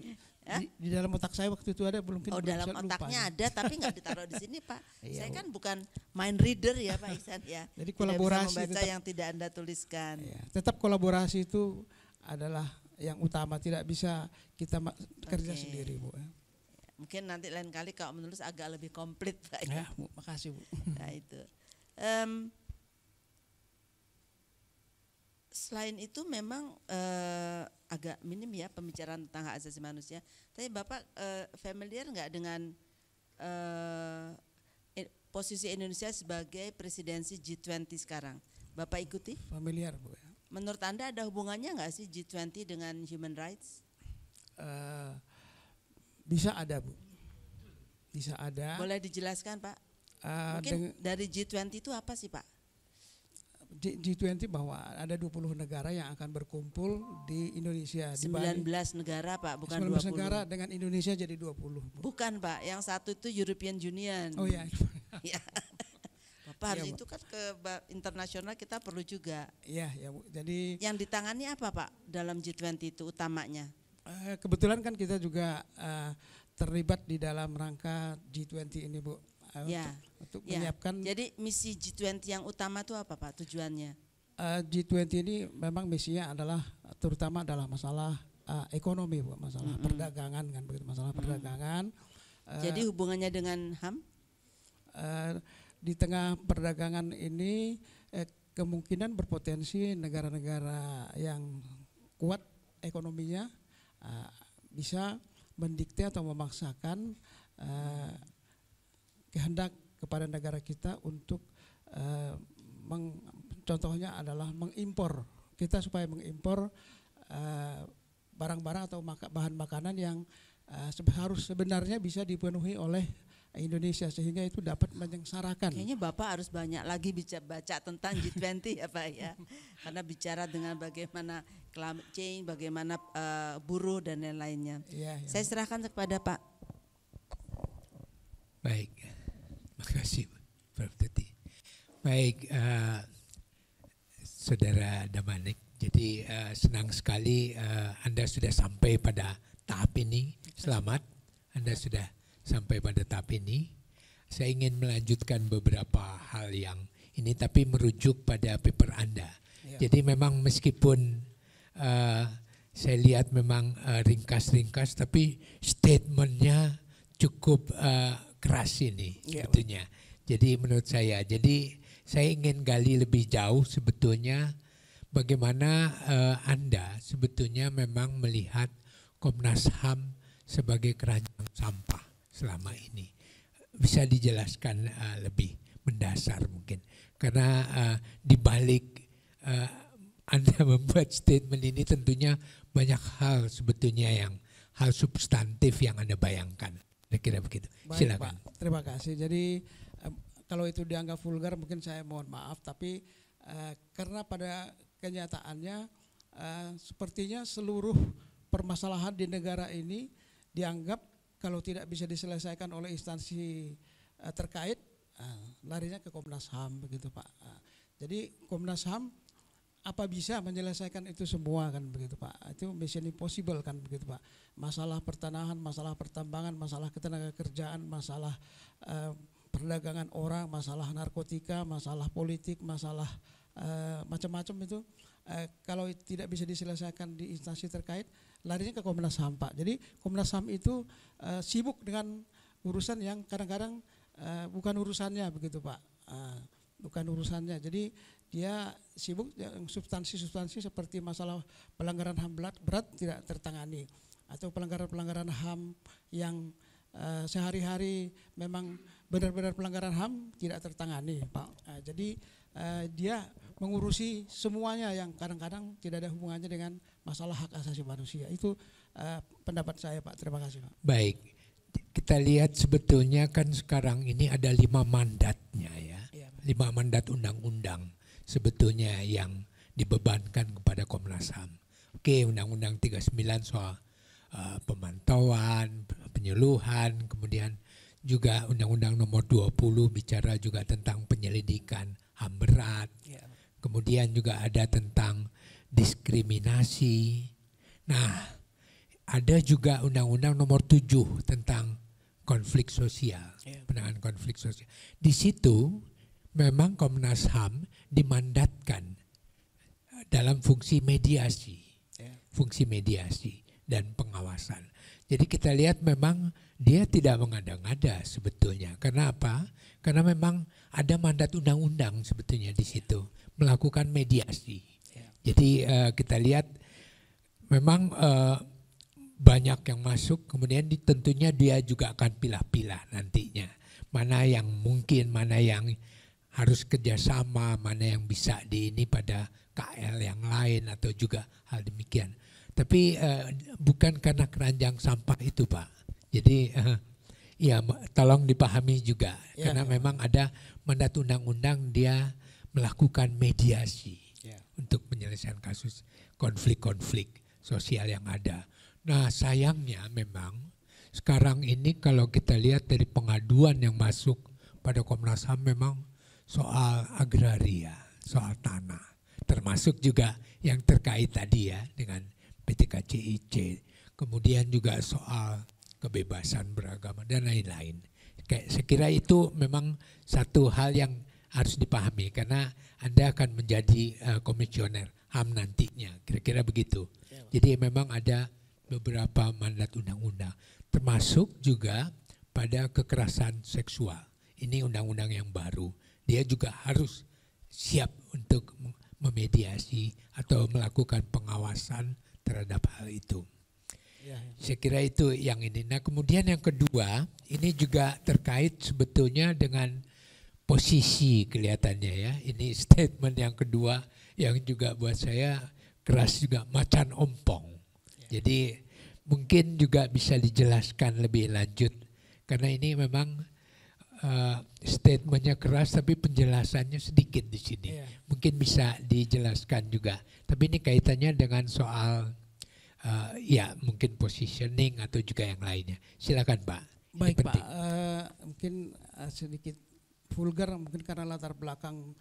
Di dalam otak saya waktu itu ada, belum mungkin.
Oh, dalam
saya lupa.
otaknya ada tapi nggak ditaruh di sini Pak.
Iya,
Saya
Bu.
kan bukan mind reader ya Pak Ihsan ya.
Jadi
Tidak
kolaborasi
bisa membaca
tetap-
yang tidak Anda tuliskan.
Ya, tetap kolaborasi itu adalah yang utama, tidak bisa kita kerja
Oke.
sendiri, Bu.
Mungkin nanti lain kali kalau menulis agak lebih komplit Pak.
Ya, Bu, makasih, Bu.
Nah itu. Selain itu memang agak minim ya pembicaraan tentang hak asasi manusia. Tapi Bapak familiar nggak dengan posisi Indonesia sebagai presidensi G20 sekarang? Bapak ikuti?
Familiar, Bu.
Menurut Anda ada hubungannya nggak sih G20 dengan human rights?
Bisa ada, Bu. Bisa ada.
Boleh dijelaskan Pak? Mungkin dari G20 itu apa sih Pak?
G20 bahwa ada 20 negara yang akan berkumpul di Indonesia.
19 negara Pak, bukan
19
20.
negara dengan Indonesia jadi 20. Bu.
Bukan Pak, yang satu itu European Union.
Oh iya.
Ya. Bapak harus
Iya, Bu.
itu kan ke internasional kita perlu juga.
Iya, ya, Bu. Jadi
Yang ditangani apa Pak dalam G20 itu utamanya?
kebetulan kan kita juga terlibat di dalam rangka G20 ini, Bu.
Ya.
Untuk
Ya.
menyiapkan
Jadi misi G20 yang utama itu apa Pak tujuannya?
G20 ini memang misinya adalah terutama adalah masalah ekonomi, Bu, masalah perdagangan kan begitu, masalah perdagangan.
Jadi hubungannya dengan HAM?
Di tengah perdagangan ini kemungkinan berpotensi negara-negara yang kuat ekonominya bisa mendikte atau memaksakan kehendak kepada negara kita untuk contohnya adalah mengimpor, kita supaya mengimpor barang-barang atau bahan makanan yang harus sebenarnya bisa dipenuhi oleh Indonesia, sehingga itu dapat menyengsarakan.
Kayaknya Bapak harus banyak lagi baca tentang G20 ya Pak ya. Karena bicara dengan bagaimana climate change, bagaimana buruh dan lain-lainnya.
Ya, ya.
Saya serahkan kepada Pak.
Baik, makasih Prof. Tuti. Baik, Saudara Damanik, jadi senang sekali Anda sudah sampai pada tahap ini. Selamat, Anda sudah sampai pada tahap ini. Saya ingin melanjutkan beberapa hal yang ini, tapi merujuk pada paper Anda.
Ya.
Jadi memang meskipun saya lihat memang ringkas-ringkas, tapi statementnya cukup keras ini sebetulnya. Jadi menurut saya, saya ingin gali lebih jauh sebetulnya bagaimana Anda sebetulnya memang melihat Komnas HAM sebagai keranjang sampah selama ini. Bisa dijelaskan lebih mendasar mungkin, karena di balik Anda membuat statement ini tentunya banyak hal sebetulnya yang hal substantif yang Anda bayangkan. Kira-kira begitu.
Baik,
Silakan.
Pak. Terima kasih. Jadi kalau itu dianggap vulgar mungkin saya mohon maaf, tapi karena pada kenyataannya sepertinya seluruh permasalahan di negara ini dianggap kalau tidak bisa diselesaikan oleh instansi terkait, larinya ke Komnas HAM begitu Pak. Jadi Komnas HAM apa bisa menyelesaikan itu semua kan begitu Pak. Itu mission impossible kan begitu Pak. Masalah pertanahan, masalah pertambangan, masalah ketenagakerjaan, masalah perdagangan orang, masalah narkotika, masalah politik, masalah macam-macam itu kalau tidak bisa diselesaikan di instansi terkait, larinya ke Komnas HAM Pak. Jadi Komnas HAM itu sibuk dengan urusan yang kadang-kadang bukan urusannya begitu Pak. Bukan urusannya. Jadi dia sibuk yang substansi-substansi seperti masalah pelanggaran HAM berat tidak tertangani, atau pelanggaran-pelanggaran HAM yang sehari-hari memang benar-benar pelanggaran HAM tidak tertangani Pak. Jadi dia mengurusi semuanya yang kadang-kadang tidak ada hubungannya dengan masalah hak asasi manusia. Itu pendapat saya, Pak. Terima kasih, Pak.
Baik, kita lihat sebetulnya kan sekarang ini ada 5 mandatnya ya, 5 mandat undang-undang sebetulnya yang dibebankan kepada Komnas HAM. Oke, Undang-Undang 39 soal pemantauan, penyuluhan, kemudian juga Undang-Undang nomor 20 bicara juga tentang penyelidikan HAM berat. Kemudian juga ada tentang diskriminasi. Nah, ada juga Undang-Undang nomor 7 tentang konflik sosial, penanganan konflik sosial. Di situ memang Komnas HAM dimandatkan dalam fungsi mediasi, dan pengawasan. Jadi kita lihat memang dia tidak mengada-ngada sebetulnya. Karena apa? Karena memang ada mandat undang-undang sebetulnya di situ melakukan mediasi. Jadi kita lihat memang banyak yang masuk, kemudian tentunya dia juga akan pilah-pilah nantinya. Mana yang mungkin, mana yang harus kerjasama, mana yang bisa ini pada KL yang lain atau juga hal demikian. Tapi bukan karena keranjang sampah itu, Pak. Jadi ya tolong dipahami juga, karena memang ada mandat undang-undang dia melakukan mediasi untuk menyelesaikan kasus konflik-konflik sosial yang ada. Nah, sayangnya memang sekarang ini kalau kita lihat dari pengaduan yang masuk pada Komnas HAM memang soal agraria, soal tanah, termasuk juga yang terkait tadi ya dengan PT KCIC, kemudian juga soal kebebasan beragama dan lain-lain. Saya kira itu memang satu hal yang harus dipahami karena Anda akan menjadi komisioner HAM nantinya, kira-kira begitu. Jadi memang ada beberapa mandat undang-undang, termasuk juga pada kekerasan seksual. Ini undang-undang yang baru. Dia juga harus siap untuk memediasi atau melakukan pengawasan terhadap hal itu. Saya kira itu yang ini. Nah, kemudian yang kedua, ini juga terkait sebetulnya dengan posisi kelihatannya ya. Ini statement yang kedua yang juga buat saya keras juga, macan ompong. Jadi mungkin juga bisa dijelaskan lebih lanjut karena ini memang statementnya keras tapi penjelasannya sedikit di sini. Mungkin bisa dijelaskan juga. Tapi ini kaitannya dengan soal ya mungkin positioning atau juga yang lainnya. Silakan, Pak.
Baik, Pak. Mungkin sedikit vulgar mungkin karena latar belakang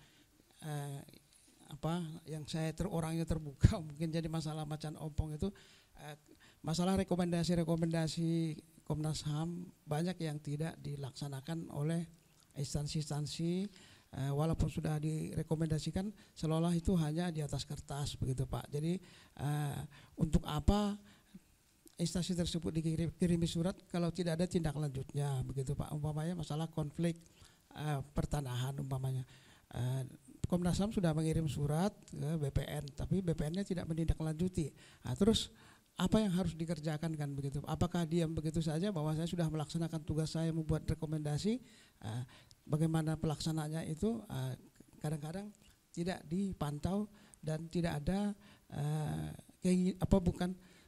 yang saya orangnya terbuka, mungkin jadi masalah macan ompong itu masalah rekomendasi Komnas HAM banyak yang tidak dilaksanakan oleh instansi-instansi, walaupun sudah direkomendasikan seolah-olah itu hanya di atas kertas begitu, Pak. Jadi untuk apa instansi tersebut dikirimi surat kalau tidak ada tindak lanjutnya begitu, Pak. Umpamanya masalah konflik pertanahan umpamanya. Komnas HAM sudah mengirim surat ke BPN, tapi BPN-nya tidak menindaklanjuti. Nah, terus apa yang harus dikerjakan kan begitu? Apakah diam begitu saja bahwa saya sudah melaksanakan tugas saya membuat rekomendasi? Bagaimana pelaksanaannya itu kadang-kadang tidak dipantau dan tidak ada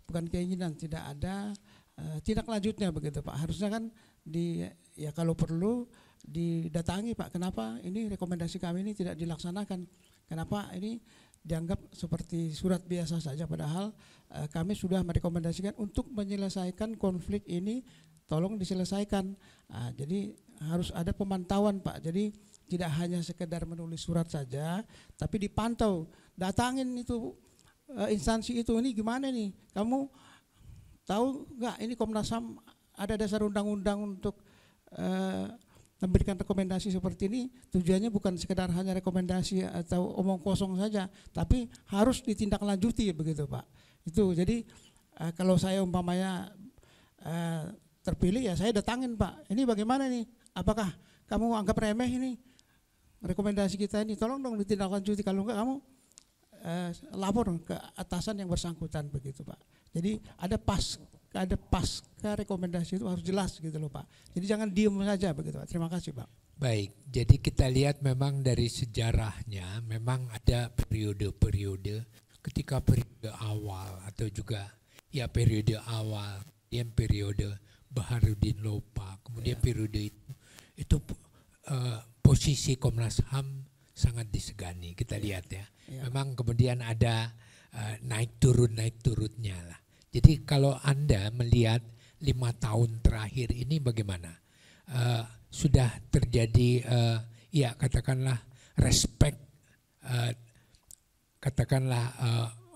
bukan keinginan, tidak ada tindak lanjutnya begitu, Pak. Harusnya kan ya kalau perlu didatangi, Pak, kenapa ini rekomendasi kami ini tidak dilaksanakan, kenapa ini dianggap seperti surat biasa saja, padahal kami sudah merekomendasikan untuk menyelesaikan konflik ini, tolong diselesaikan. Jadi harus ada pemantauan, Pak. Jadi tidak hanya sekedar menulis surat saja, tapi dipantau, datangin itu instansi itu, ini gimana nih, kamu tahu nggak ini Komnas HAM ada dasar undang-undang untuk memberikan rekomendasi seperti ini, tujuannya bukan sekedar hanya rekomendasi atau omong kosong saja, tapi harus ditindaklanjuti begitu, Pak. Itu jadi kalau saya umpamanya terpilih ya saya datangin, Pak. Ini bagaimana nih? Apakah kamu anggap remeh ini rekomendasi kita ini? Tolong dong ditindaklanjuti, kalau enggak kamu lapor ke atasan yang bersangkutan begitu, Pak. Jadi ada pasca rekomendasi itu harus jelas gitu loh, Pak. Jadi jangan diem saja begitu, Pak. Terima kasih, Pak.
Baik, jadi kita lihat memang dari sejarahnya memang ada periode-periode ketika periode awal atau juga ya periode awal, kemudian periode Baharudin Lopa, kemudian periode itu posisi Komnas HAM sangat disegani, kita lihat ya. Memang kemudian ada naik turunnya lah. Jadi kalau Anda melihat 5 tahun terakhir ini bagaimana? Sudah terjadi ya katakanlah respect katakanlah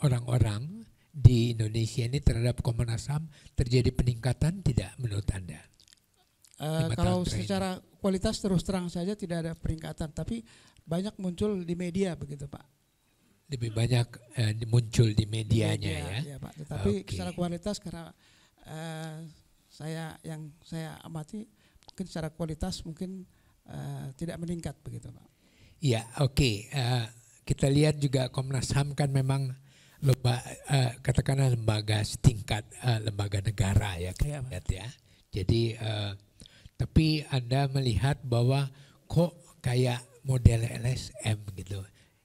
orang-orang di Indonesia ini terhadap Komnas HAM terjadi peningkatan tidak menurut Anda?
Kalau secara kualitas terus terang saja tidak ada peningkatan, tapi banyak muncul di media begitu Pak.
Lebih banyak muncul di medianya ya.
Ya Pak. Tetapi secara kualitas karena saya amati mungkin secara kualitas mungkin tidak meningkat begitu Pak.
Iya, oke. Kita lihat juga Komnas HAM kan memang katakanlah lembaga setingkat lembaga negara ya, lihat ya. Jadi tapi Anda melihat bahwa kok kayak model LSM gitu.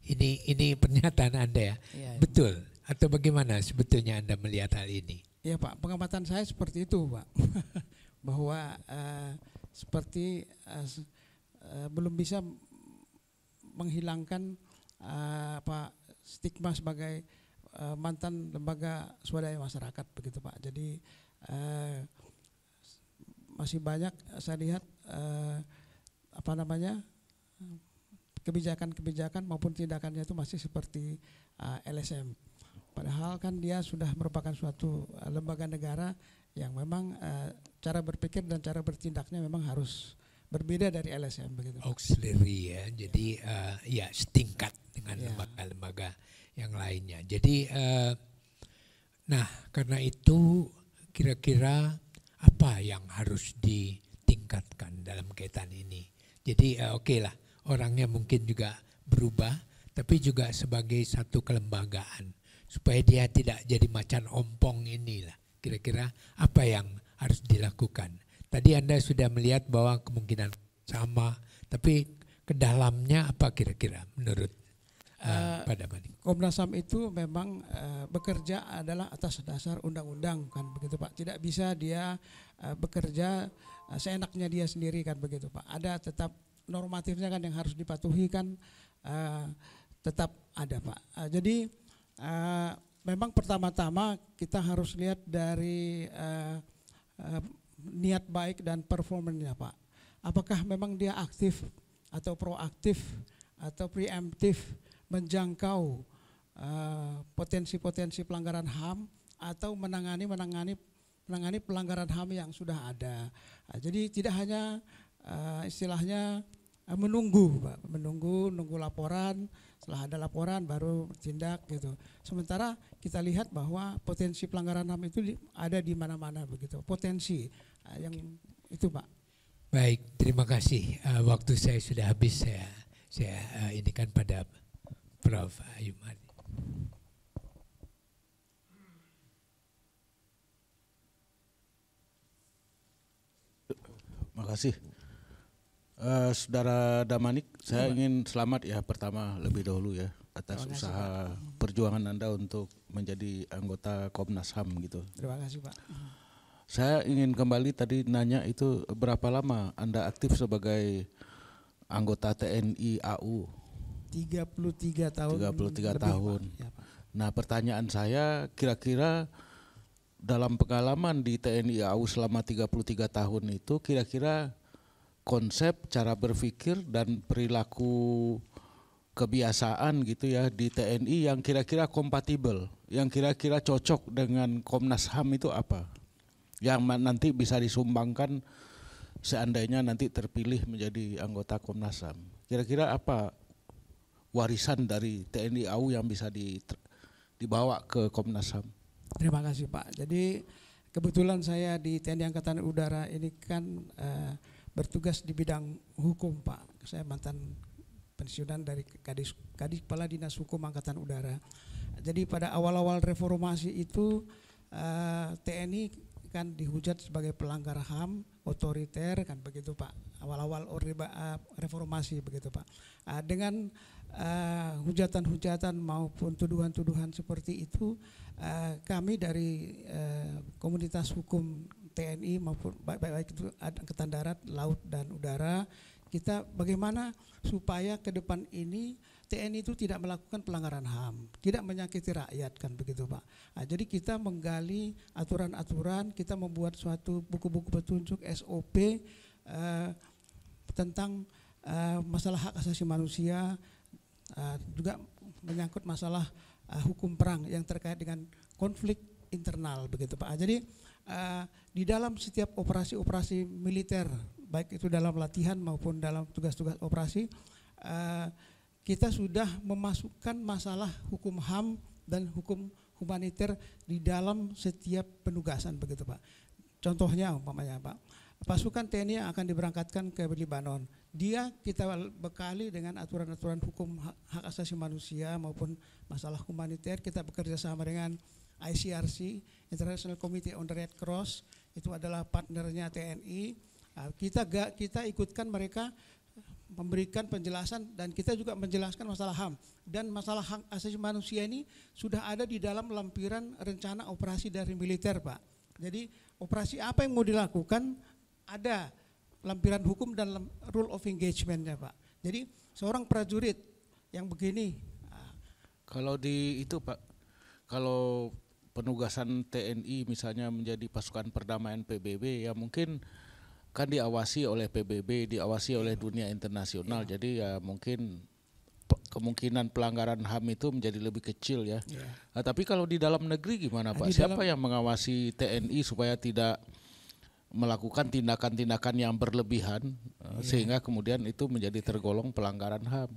Ini pernyataan Anda ya. Betul atau bagaimana sebetulnya Anda melihat hal ini?
Iya Pak, pengamatan saya seperti itu Pak. Bahwa seperti belum bisa menghilangkan stigma sebagai mantan lembaga swadaya masyarakat begitu Pak. Jadi masih banyak saya lihat kebijakan maupun tindakannya itu masih seperti LSM. Padahal kan dia sudah merupakan suatu lembaga negara yang memang cara berpikir dan cara bertindaknya memang harus berbeda dari LSM begitu.
Auxiliary ya, jadi ya setingkat dengan lembaga-lembaga yang lainnya. Jadi nah karena itu kira-kira apa yang harus ditingkatkan dalam kaitan ini? Jadi oke lah orangnya mungkin juga berubah, tapi juga sebagai satu kelembagaan supaya dia tidak jadi macan ompong inilah. Kira-kira apa yang harus dilakukan? Tadi Anda sudah melihat bahwa kemungkinan sama, tapi ke dalamnya apa kira-kira menurut Pak Damanik?
Komnas HAM itu memang bekerja adalah atas dasar undang-undang kan begitu Pak. Tidak bisa dia bekerja seenaknya dia sendiri kan begitu Pak. Ada tetap normatifnya kan yang harus dipatuhi kan tetap ada Pak. Jadi memang pertama-tama kita harus lihat dari niat baik dan performanya Pak. Apakah memang dia aktif atau proaktif atau preemptif menjangkau potensi-potensi pelanggaran HAM atau menangani pelanggaran HAM yang sudah ada. Jadi tidak hanya istilahnya menunggu laporan, setelah ada laporan baru tindak gitu. Sementara kita lihat bahwa potensi pelanggaran HAM itu ada di mana-mana begitu. Potensi yang itu Pak.
Baik, terima kasih. Waktu saya sudah habis, saya indikan pada Prof. Ayumani.
Terima kasih. Saudara Damanik, saya ingin selamat ya pertama lebih dahulu ya atas usaha perjuangan Anda untuk menjadi anggota Komnas HAM gitu.
Terima kasih Pak.
Saya ingin kembali tadi nanya itu berapa lama Anda aktif sebagai anggota TNI AU?
33 tahun.
33 tahun.
Ya, Pak.
Nah pertanyaan saya kira-kira dalam pengalaman di TNI AU selama 33 tahun itu kira-kira konsep, cara berpikir dan perilaku kebiasaan gitu ya di TNI yang kira-kira kompatibel, yang kira-kira cocok dengan Komnas HAM itu apa? Yang nanti bisa disumbangkan seandainya nanti terpilih menjadi anggota Komnas HAM. Kira-kira apa warisan dari TNI AU yang bisa dibawa ke Komnas HAM?
Terima kasih Pak. Jadi kebetulan saya di TNI Angkatan Udara ini kan bertugas di bidang hukum Pak. Saya mantan pensiunan dari Kadis Kepala Dinas Hukum Angkatan Udara. Jadi pada awal-awal reformasi itu TNI kan dihujat sebagai pelanggar HAM otoriter kan begitu Pak, awal-awal reformasi begitu Pak. Dengan hujatan-hujatan maupun tuduhan-tuduhan seperti itu, kami dari komunitas hukum TNI maupun baik itu Angkatan Darat, Laut dan Udara, kita bagaimana supaya ke depan ini TNI itu tidak melakukan pelanggaran HAM, tidak menyakiti rakyat kan begitu Pak. Jadi kita menggali aturan-aturan, kita membuat suatu buku-buku petunjuk SOP tentang masalah hak asasi manusia, juga menyangkut masalah hukum perang yang terkait dengan konflik internal begitu Pak. Jadi di dalam setiap operasi-operasi militer, baik itu dalam latihan maupun dalam tugas-tugas operasi, kita sudah memasukkan masalah hukum HAM dan hukum humaniter di dalam setiap penugasan begitu Pak. Contohnya umpamanya Pak, pasukan TNI yang akan diberangkatkan ke Libanon, dia kita bekali dengan aturan-aturan hukum hak asasi manusia maupun masalah humaniter. Kita bekerja sama dengan ICRC, International Committee on the Red Cross, itu adalah partnernya TNI. Kita ikutkan mereka memberikan penjelasan, dan kita juga menjelaskan masalah HAM dan masalah hak asasi manusia ini sudah ada di dalam lampiran rencana operasi dari militer Pak. Jadi operasi apa yang mau dilakukan ada lampiran hukum dan rule of engagementnya Pak. Jadi seorang prajurit yang begini,
kalau di itu Pak, kalau penugasan TNI misalnya menjadi pasukan perdamaian PBB, ya mungkin kan diawasi oleh PBB, diawasi oleh dunia internasional, jadi ya mungkin kemungkinan pelanggaran HAM itu menjadi lebih kecil ya. Nah, tapi kalau di dalam negeri gimana Pak? Siapa yang mengawasi TNI supaya tidak melakukan tindakan-tindakan yang berlebihan sehingga kemudian itu menjadi tergolong pelanggaran HAM?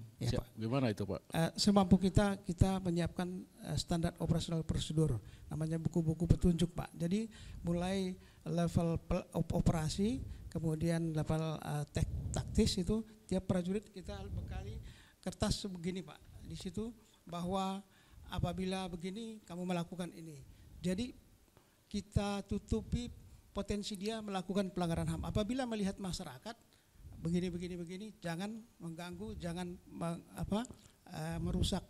Gimana itu Pak?
Semampu kita menyiapkan standar operasional prosedur, namanya buku-buku petunjuk Pak. Jadi mulai level operasi, kemudian level taktis, itu tiap prajurit kita bekali kertas begini Pak. Di situ bahwa apabila begini kamu melakukan ini. Jadi kita tutupi potensi dia melakukan pelanggaran HAM. Apabila melihat masyarakat begini, jangan mengganggu, jangan merusak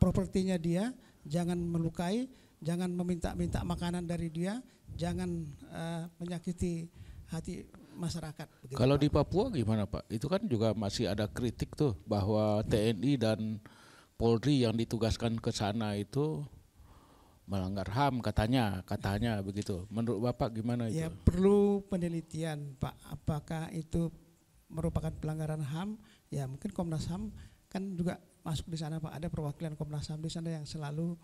propertinya dia, jangan melukai, jangan meminta-minta makanan dari dia, jangan menyakiti hati masyarakat. Begitu,
kalau
Pak.
di Papua gimana Pak? Itu kan juga masih ada kritik tuh bahwa TNI dan Polri yang ditugaskan ke sana itu melanggar HAM katanya begitu. Menurut Bapak gimana itu?
Ya perlu penelitian Pak, apakah itu merupakan pelanggaran HAM? Ya mungkin Komnas HAM kan juga masuk di sana Pak, ada perwakilan Komnas HAM di sana yang selalu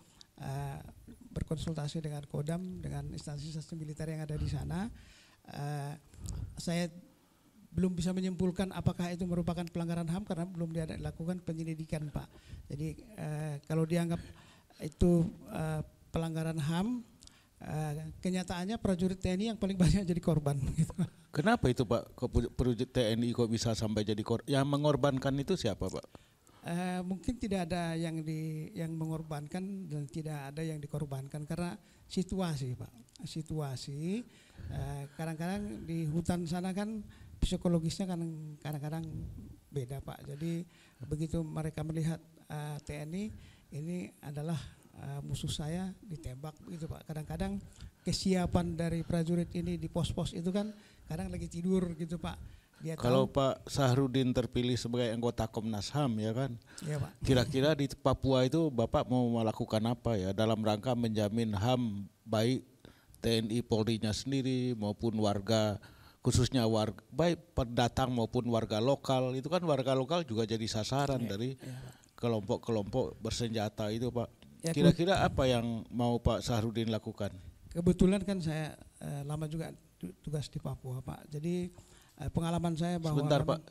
berkonsultasi dengan Kodam, dengan instansi-instansi militer yang ada di sana. Saya belum bisa menyimpulkan apakah itu merupakan pelanggaran HAM karena belum dilakukan penyelidikan Pak. Jadi kalau dianggap itu pelanggaran HAM, kenyataannya prajurit TNI yang paling banyak jadi korban. Gitu.
Kenapa itu Pak? Prajurit TNI kok bisa sampai jadi korban? Yang mengorbankan itu siapa Pak?
Mungkin tidak ada yang mengorbankan dan tidak ada yang dikorbankan karena situasi Pak. Situasi kadang-kadang di hutan sana kan psikologisnya kan kadang-kadang beda Pak. Jadi begitu mereka melihat TNI ini adalah musuh saya, ditembak gitu Pak. Kadang-kadang kesiapan dari prajurit ini di pos-pos itu kan kadang lagi tidur gitu Pak. Dia
kalau Pak Sahrudin terpilih sebagai anggota Komnas HAM ya kan,
ya, Pak.
Kira-kira di Papua itu Bapak mau melakukan apa ya dalam rangka menjamin HAM baik TNI Polri-nya sendiri maupun warga, khususnya warga baik pendatang maupun warga lokal. Itu kan warga lokal juga jadi sasaran dari kelompok-kelompok bersenjata itu Pak.
Ya,
kira-kira apa yang mau Pak Sahrudin lakukan?
Kebetulan kan saya lama juga tugas di Papua Pak. Jadi pengalaman saya bahwa
sebentar Pak,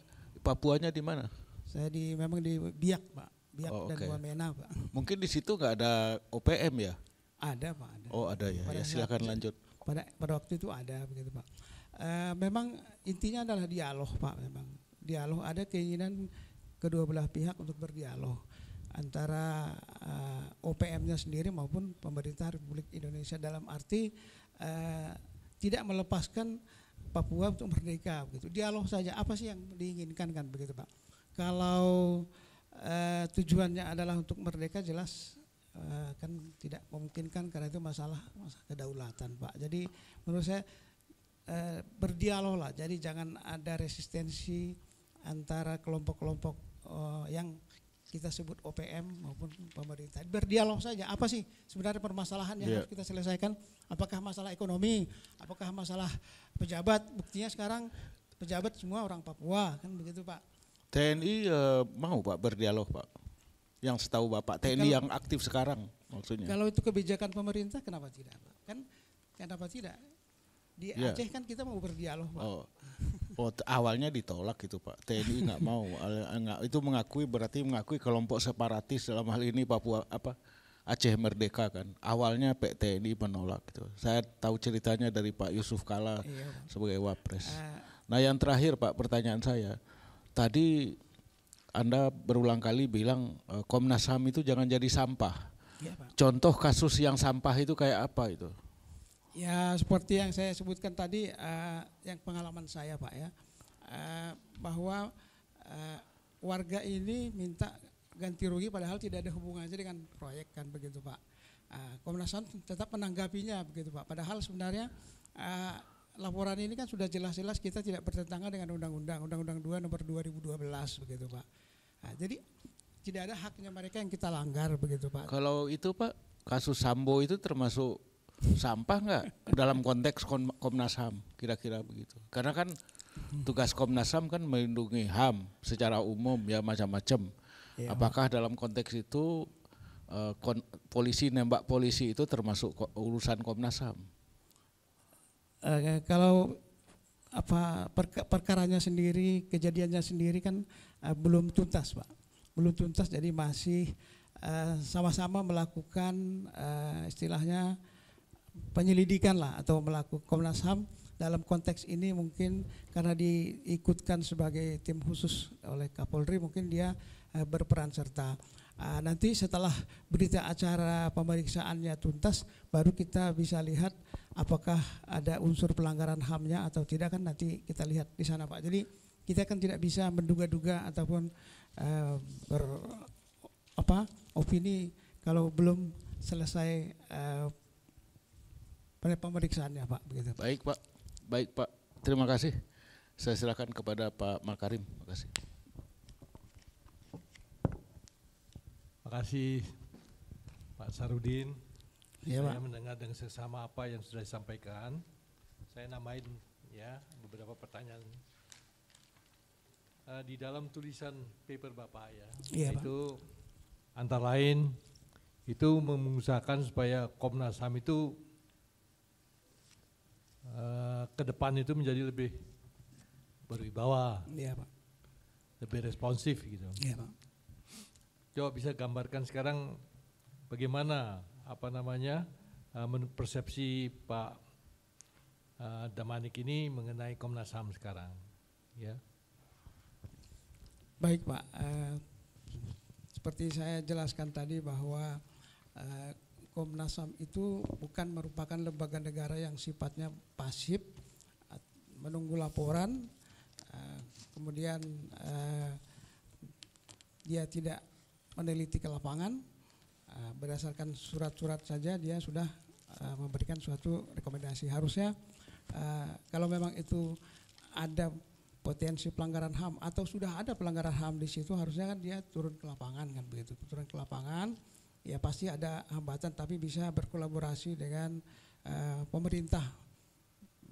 Papuanya di mana?
Saya memang di Biak Pak, Biak dan Wamena Pak.
Mungkin di situ nggak ada OPM ya?
Ada Pak. Ada.
Oh ada ya. Ya silakan lanjut.
Pada waktu itu ada begitu Pak. Memang intinya adalah dialog Pak. Memang dialog, ada keinginan kedua belah pihak untuk berdialog antara OPM-nya sendiri maupun pemerintah Republik Indonesia, dalam arti tidak melepaskan Papua untuk merdeka begitu. Dialog saja, apa sih yang diinginkan kan begitu Pak. Kalau tujuannya adalah untuk merdeka, jelas kan tidak memungkinkan karena itu masalah kedaulatan Pak. Jadi menurut saya berdialog lah, jadi jangan ada resistensi antara kelompok-kelompok yang kita sebut OPM maupun pemerintah. Berdialog saja, apa sih sebenarnya permasalahan yang harus kita selesaikan? Apakah masalah ekonomi, apakah masalah pejabat? Buktinya sekarang pejabat semua orang Papua, kan begitu Pak.
TNI mau Pak berdialog Pak? Yang setahu Bapak, TNI yang aktif sekarang maksudnya.
Kalau itu kebijakan pemerintah, kenapa tidak Pak? Kan kenapa tidak? Di Aceh kan kita mau berdialog Pak.
Awalnya ditolak gitu Pak, TNI nggak mau, itu berarti mengakui kelompok separatis dalam hal ini Papua Aceh Merdeka kan. Awalnya TNI menolak gitu. Saya tahu ceritanya dari Pak Yusuf Kala sebagai Wapres. Nah yang terakhir Pak, pertanyaan saya, tadi Anda berulang kali bilang Komnas HAM itu jangan jadi sampah.
Iya, Pak.
Contoh kasus yang sampah itu kayak apa itu?
Ya seperti yang saya sebutkan tadi, yang pengalaman saya Pak ya, bahwa warga ini minta ganti rugi padahal tidak ada hubungannya dengan proyek kan begitu Pak. Komnas HAM tetap menanggapinya begitu Pak, padahal sebenarnya laporan ini kan sudah jelas-jelas kita tidak bertentangan dengan Undang-Undang 2 nomor 2012 begitu Pak. Jadi tidak ada haknya mereka yang kita langgar begitu Pak.
Kalau itu Pak, kasus Sambo itu termasuk sampah nggak dalam konteks Komnas HAM kira-kira begitu? Karena kan tugas Komnas HAM kan melindungi HAM secara umum ya macam-macam. Ya, apakah dalam konteks itu polisi nembak polisi itu termasuk urusan Komnas HAM?
Kalau perkaranya sendiri, kejadiannya sendiri kan belum tuntas Pak, belum tuntas, jadi masih sama-sama melakukan istilahnya penyelidikan lah, atau melakukan Komnas HAM dalam konteks ini mungkin karena diikutkan sebagai tim khusus oleh Kapolri, mungkin dia berperan serta. Nanti setelah berita acara pemeriksaannya tuntas, baru kita bisa lihat apakah ada unsur pelanggaran HAM-nya atau tidak, kan nanti kita lihat di sana Pak. Jadi kita kan tidak bisa menduga-duga ataupun opini kalau belum selesai pemeriksaannya Pak. Begitu.
Baik Pak, terima kasih. Saya silakan kepada Pak Makarim. Terima kasih.
Terima kasih Pak Sarudin.
Ya,
saya
Pak.
mendengar dengan seksama apa yang sudah disampaikan. Saya namain ya beberapa pertanyaan. Di dalam tulisan paper Bapak ya, itu antara lain itu mengusahakan supaya Komnas HAM itu ke depan itu menjadi lebih berwibawa,
Pak.
lebih responsif gitu.
Iya Pak.
Coba bisa gambarkan sekarang bagaimana menurut persepsi Pak Damanik ini mengenai Komnas HAM sekarang, ya.
Baik Pak, seperti saya jelaskan tadi bahwa Komnas HAM itu bukan merupakan lembaga negara yang sifatnya pasif, menunggu laporan, kemudian dia tidak meneliti ke lapangan, berdasarkan surat-surat saja dia sudah memberikan suatu rekomendasi. Harusnya kalau memang itu ada potensi pelanggaran HAM atau sudah ada pelanggaran HAM di situ, harusnya kan dia turun ke lapangan kan begitu. Turun ke lapangan, ya pasti ada hambatan, tapi bisa berkolaborasi dengan pemerintah,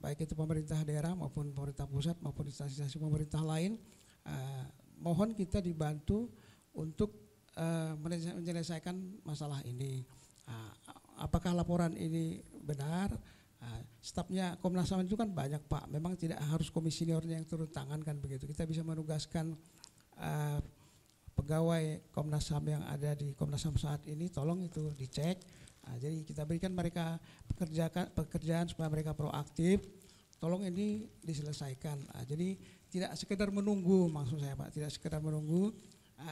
baik itu pemerintah daerah maupun pemerintah pusat maupun instansi pemerintah lain. Mohon kita dibantu untuk menyelesaikan masalah ini. Apakah laporan ini benar? Stafnya Komnas HAM itu kan banyak Pak, memang tidak harus komisionernya yang turun tangan kan begitu. Kita bisa menugaskan pegawai Komnas HAM yang ada di Komnas HAM saat ini, tolong itu dicek. Jadi kita berikan mereka pekerjaan supaya mereka proaktif, tolong ini diselesaikan. Jadi tidak sekedar menunggu, maksud saya Pak, tidak sekedar menunggu.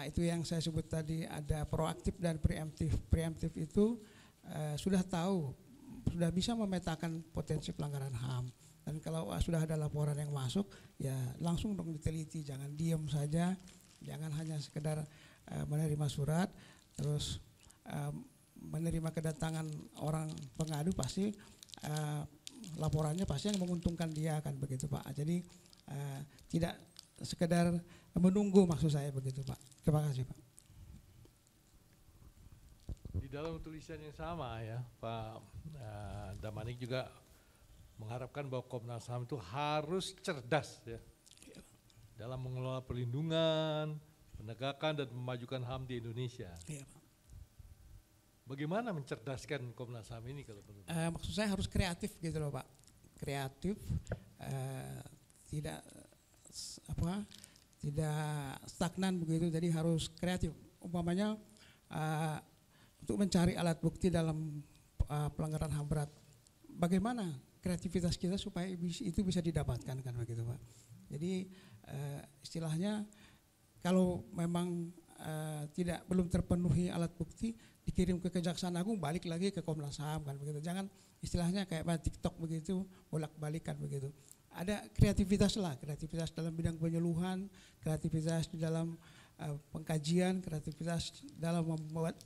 Itu yang saya sebut tadi, ada proaktif dan preemptif. Preemptif itu sudah tahu, sudah bisa memetakan potensi pelanggaran HAM. Dan kalau sudah ada laporan yang masuk, ya langsung dong diteliti, jangan diam saja, jangan hanya sekedar menerima surat, terus menerima kedatangan orang pengadu, pasti laporannya pasti yang menguntungkan dia, kan begitu Pak. Jadi tidak sekedar menunggu, maksud saya begitu Pak. Terima kasih Pak.
Di dalam tulisan yang sama ya Pak Damanik juga mengharapkan bahwa Komnas HAM itu harus cerdas ya dalam mengelola perlindungan, penegakan dan memajukan HAM di Indonesia.
Iya Pak.
Bagaimana mencerdaskan Komnas HAM ini kalau menurut?
Maksud saya harus kreatif gitu loh Pak, kreatif, tidak stagnan begitu, jadi harus kreatif. Umpamanya untuk mencari alat bukti dalam pelanggaran HAM berat, bagaimana kreativitas kita supaya itu bisa didapatkan, kan begitu Pak. Jadi istilahnya kalau memang belum terpenuhi alat bukti, dikirim ke Kejaksaan Agung, balik lagi ke Komnas HAM, kan begitu. Jangan istilahnya kayak TikTok begitu, bolak-balikan begitu. Ada kreativitas lah, kreativitas dalam bidang penyuluhan, kreativitas di dalam pengkajian, kreativitas dalam membuat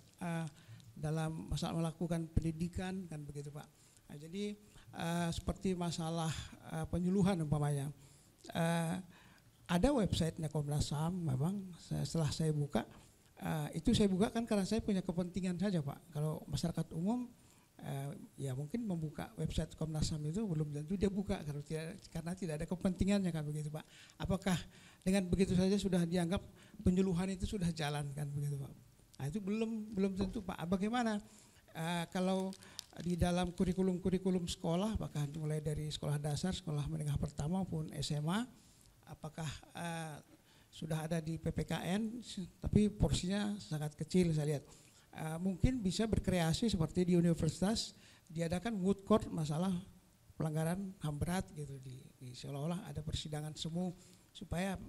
dalam masalah melakukan pendidikan, kan begitu Pak. Nah, jadi seperti masalah penyuluhan umpamanya, ada websitenya Komnas HAM, memang setelah saya buka, itu saya buka kan karena saya punya kepentingan saja Pak. Kalau masyarakat umum ya mungkin membuka website Komnas HAM itu belum tentu dia buka karena tidak ada kepentingannya, kan begitu Pak. Apakah dengan begitu saja sudah dianggap penyuluhan itu sudah jalan, kan begitu Pak. Nah, itu belum tentu Pak. Bagaimana kalau di dalam kurikulum sekolah, bahkan mulai dari sekolah dasar, sekolah menengah pertama maupun SMA, apakah sudah ada di PPKN, tapi porsinya sangat kecil saya lihat. Mungkin bisa berkreasi seperti di universitas, diadakan moot court masalah pelanggaran HAM berat gitu, di seolah-olah ada persidangan semu, supaya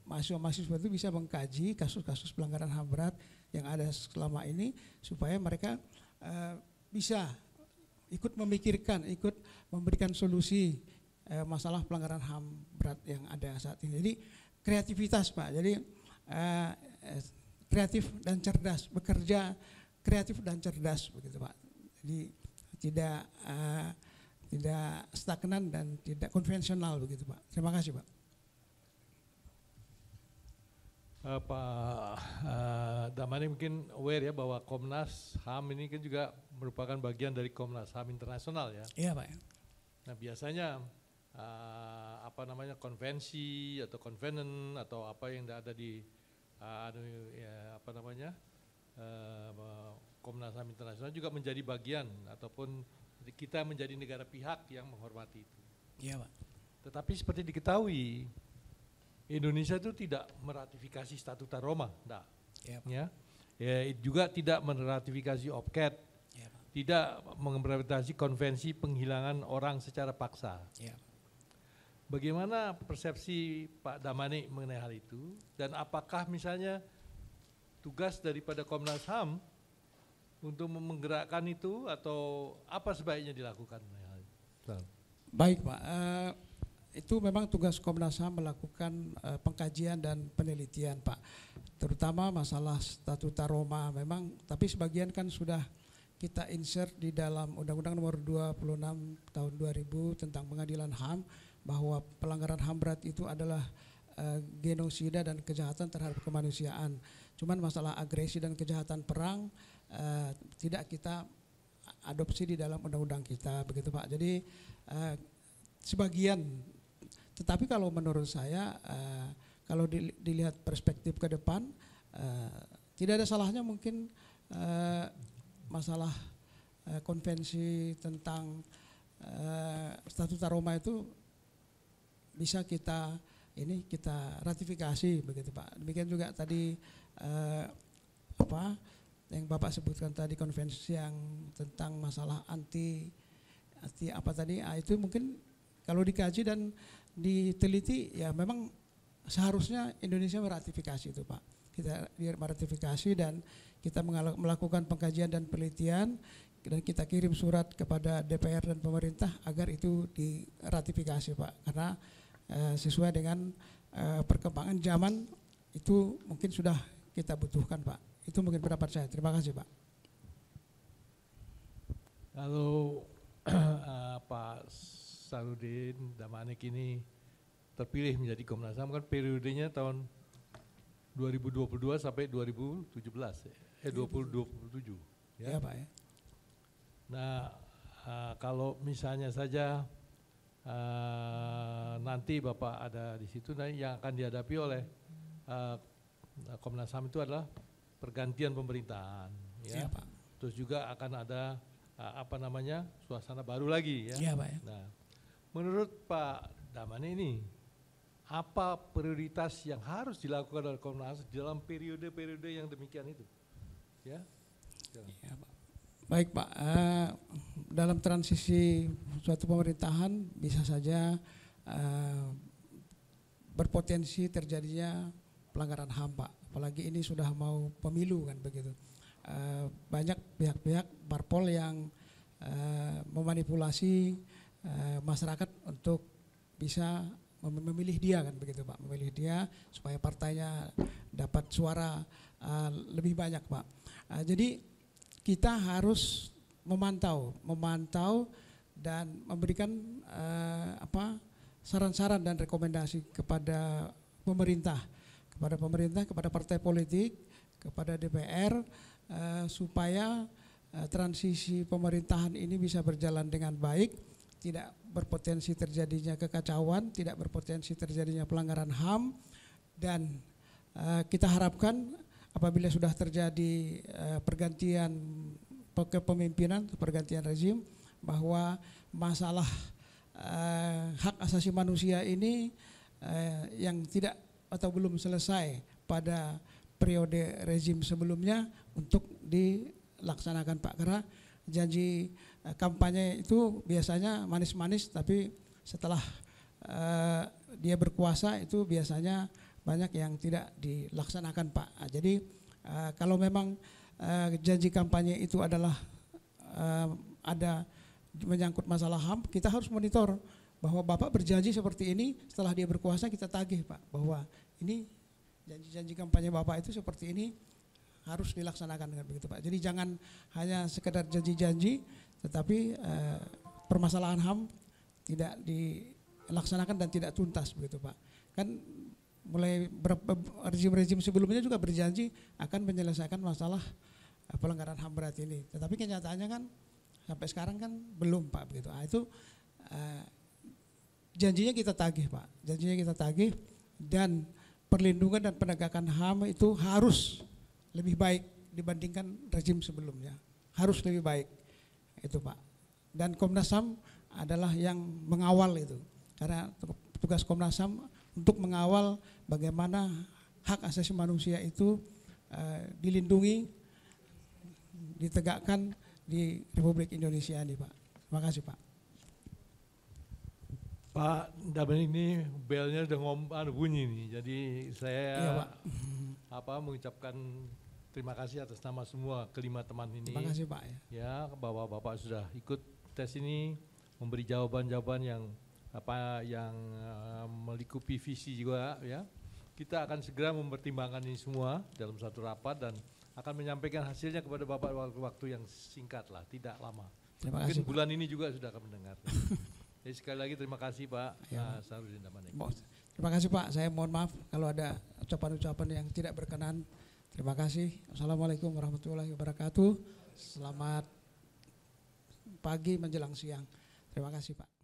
mahasiswa-mahasiswa itu bisa mengkaji kasus-kasus pelanggaran HAM berat yang ada selama ini, supaya mereka bisa ikut memikirkan, ikut memberikan solusi masalah pelanggaran HAM berat yang ada saat ini. Jadi kreativitas Pak, jadi kreatif dan cerdas, bekerja kreatif dan cerdas begitu Pak. Jadi tidak stagnan dan tidak konvensional begitu Pak. Terima kasih Pak.
Pak Damani mungkin aware ya bahwa Komnas HAM ini kan juga merupakan bagian dari Komnas HAM internasional ya.
Iya Pak.
Nah biasanya konvensi atau covenant atau apa yang ada di Komnas HAM internasional juga menjadi bagian ataupun kita menjadi negara pihak yang menghormati itu.
Iya Pak.
Tetapi seperti diketahui Indonesia itu tidak meratifikasi Statuta Roma, enggak. Ya. Juga tidak meratifikasi OPCAT, tidak meratifikasi Konvensi Penghilangan Orang Secara Paksa.
Ya.
Bagaimana persepsi Pak Damani mengenai hal itu, dan apakah misalnya tugas daripada Komnas HAM untuk menggerakkan itu, atau apa sebaiknya dilakukan?
Baik Pak. Itu memang tugas Komnas HAM melakukan pengkajian dan penelitian Pak, terutama masalah Statuta Roma memang, tapi sebagian kan sudah kita insert di dalam Undang-Undang Nomor 26 Tahun 2000 tentang Pengadilan HAM, bahwa pelanggaran HAM berat itu adalah genosida dan kejahatan terhadap kemanusiaan. Cuman masalah agresi dan kejahatan perang tidak kita adopsi di dalam undang-undang kita begitu Pak. Jadi sebagian. Tetapi kalau menurut saya, kalau dilihat perspektif ke depan, tidak ada salahnya mungkin masalah konvensi tentang Statuta Roma itu bisa kita ratifikasi begitu Pak. Demikian juga tadi yang Bapak sebutkan tadi, konvensi yang tentang masalah anti apa tadi, itu mungkin kalau dikaji dan diteliti ya memang seharusnya Indonesia meratifikasi itu Pak. Kita meratifikasi dan kita melakukan pengkajian dan penelitian, dan kita kirim surat kepada DPR dan pemerintah agar itu diratifikasi Pak, karena sesuai dengan perkembangan zaman itu mungkin sudah kita butuhkan Pak. Itu mungkin pendapat saya. Terima kasih Pak.
Kalau Pak Sarudin Damanik ini terpilih menjadi Komnas HAM kan periodenya tahun 2022 sampai 2027 ya.
Ya Pak ya.
Nah, kalau misalnya saja nanti Bapak ada di situ, nah yang akan dihadapi oleh Komnas HAM itu adalah pergantian pemerintahan, ya.
Pak.
Terus juga akan ada suasana baru lagi, ya.
Iya Pak ya.
Nah, menurut Pak Damani ini apa prioritas yang harus dilakukan oleh Komnas dalam periode-periode yang demikian itu, ya?
Ya, Pak. Baik Pak, dalam transisi suatu pemerintahan bisa saja berpotensi terjadinya pelanggaran HAM Pak, apalagi ini sudah mau pemilu kan begitu. Banyak pihak-pihak parpol yang memanipulasi masyarakat untuk bisa memilih dia kan begitu Pak, memilih dia supaya partainya dapat suara lebih banyak Pak. Jadi kita harus memantau dan memberikan saran-saran dan rekomendasi kepada pemerintah, kepada partai politik, kepada DPR supaya transisi pemerintahan ini bisa berjalan dengan baik, tidak berpotensi terjadinya kekacauan, tidak berpotensi terjadinya pelanggaran HAM, dan kita harapkan apabila sudah terjadi pergantian kepemimpinan, pergantian rezim, bahwa masalah hak asasi manusia ini yang tidak atau belum selesai pada periode rezim sebelumnya untuk dilaksanakan Pak, karena janji kampanye itu biasanya manis-manis, tapi setelah dia berkuasa itu biasanya banyak yang tidak dilaksanakan Pak. Jadi kalau memang janji kampanye itu adalah ada menyangkut masalah HAM, kita harus monitor bahwa Bapak berjanji seperti ini, setelah dia berkuasa kita tagih Pak, bahwa ini janji-janji kampanye Bapak itu seperti ini harus dilaksanakan dengan begitu Pak. Jadi jangan hanya sekedar janji-janji, tetapi permasalahan HAM tidak dilaksanakan dan tidak tuntas begitu Pak. Kan mulai rezim-rezim sebelumnya juga berjanji akan menyelesaikan masalah pelanggaran HAM berat ini, tetapi kenyataannya kan sampai sekarang kan belum Pak begitu. Itu janjinya kita tagih Pak, janjinya kita tagih, dan perlindungan dan penegakan HAM itu harus lebih baik dibandingkan rezim sebelumnya, harus lebih baik itu Pak. Dan Komnas HAM adalah yang mengawal itu, karena tugas Komnas HAM untuk mengawal bagaimana hak asasi manusia itu dilindungi, ditegakkan di Republik Indonesia ini Pak. Terima kasih Pak.
Pak Damani ini belnya udah bunyi nih, jadi saya mengucapkan terima kasih atas nama semua kelima teman ini.
Terima kasih Pak.
Ya, bahwa Bapak sudah ikut tes ini, memberi jawaban-jawaban yang melikupi visi juga ya. Kita akan segera mempertimbangkan ini semua dalam satu rapat dan akan menyampaikan hasilnya kepada Bapak waktu yang singkat lah, tidak lama. Mungkin bulan ini juga sudah akan mendengar. Jadi sekali lagi terima kasih Pak Sarudin Damanik.
Terima kasih Pak, saya mohon maaf kalau ada ucapan-ucapan yang tidak berkenan. Terima kasih. Assalamualaikum warahmatullahi wabarakatuh. Selamat pagi menjelang siang. Terima kasih Pak.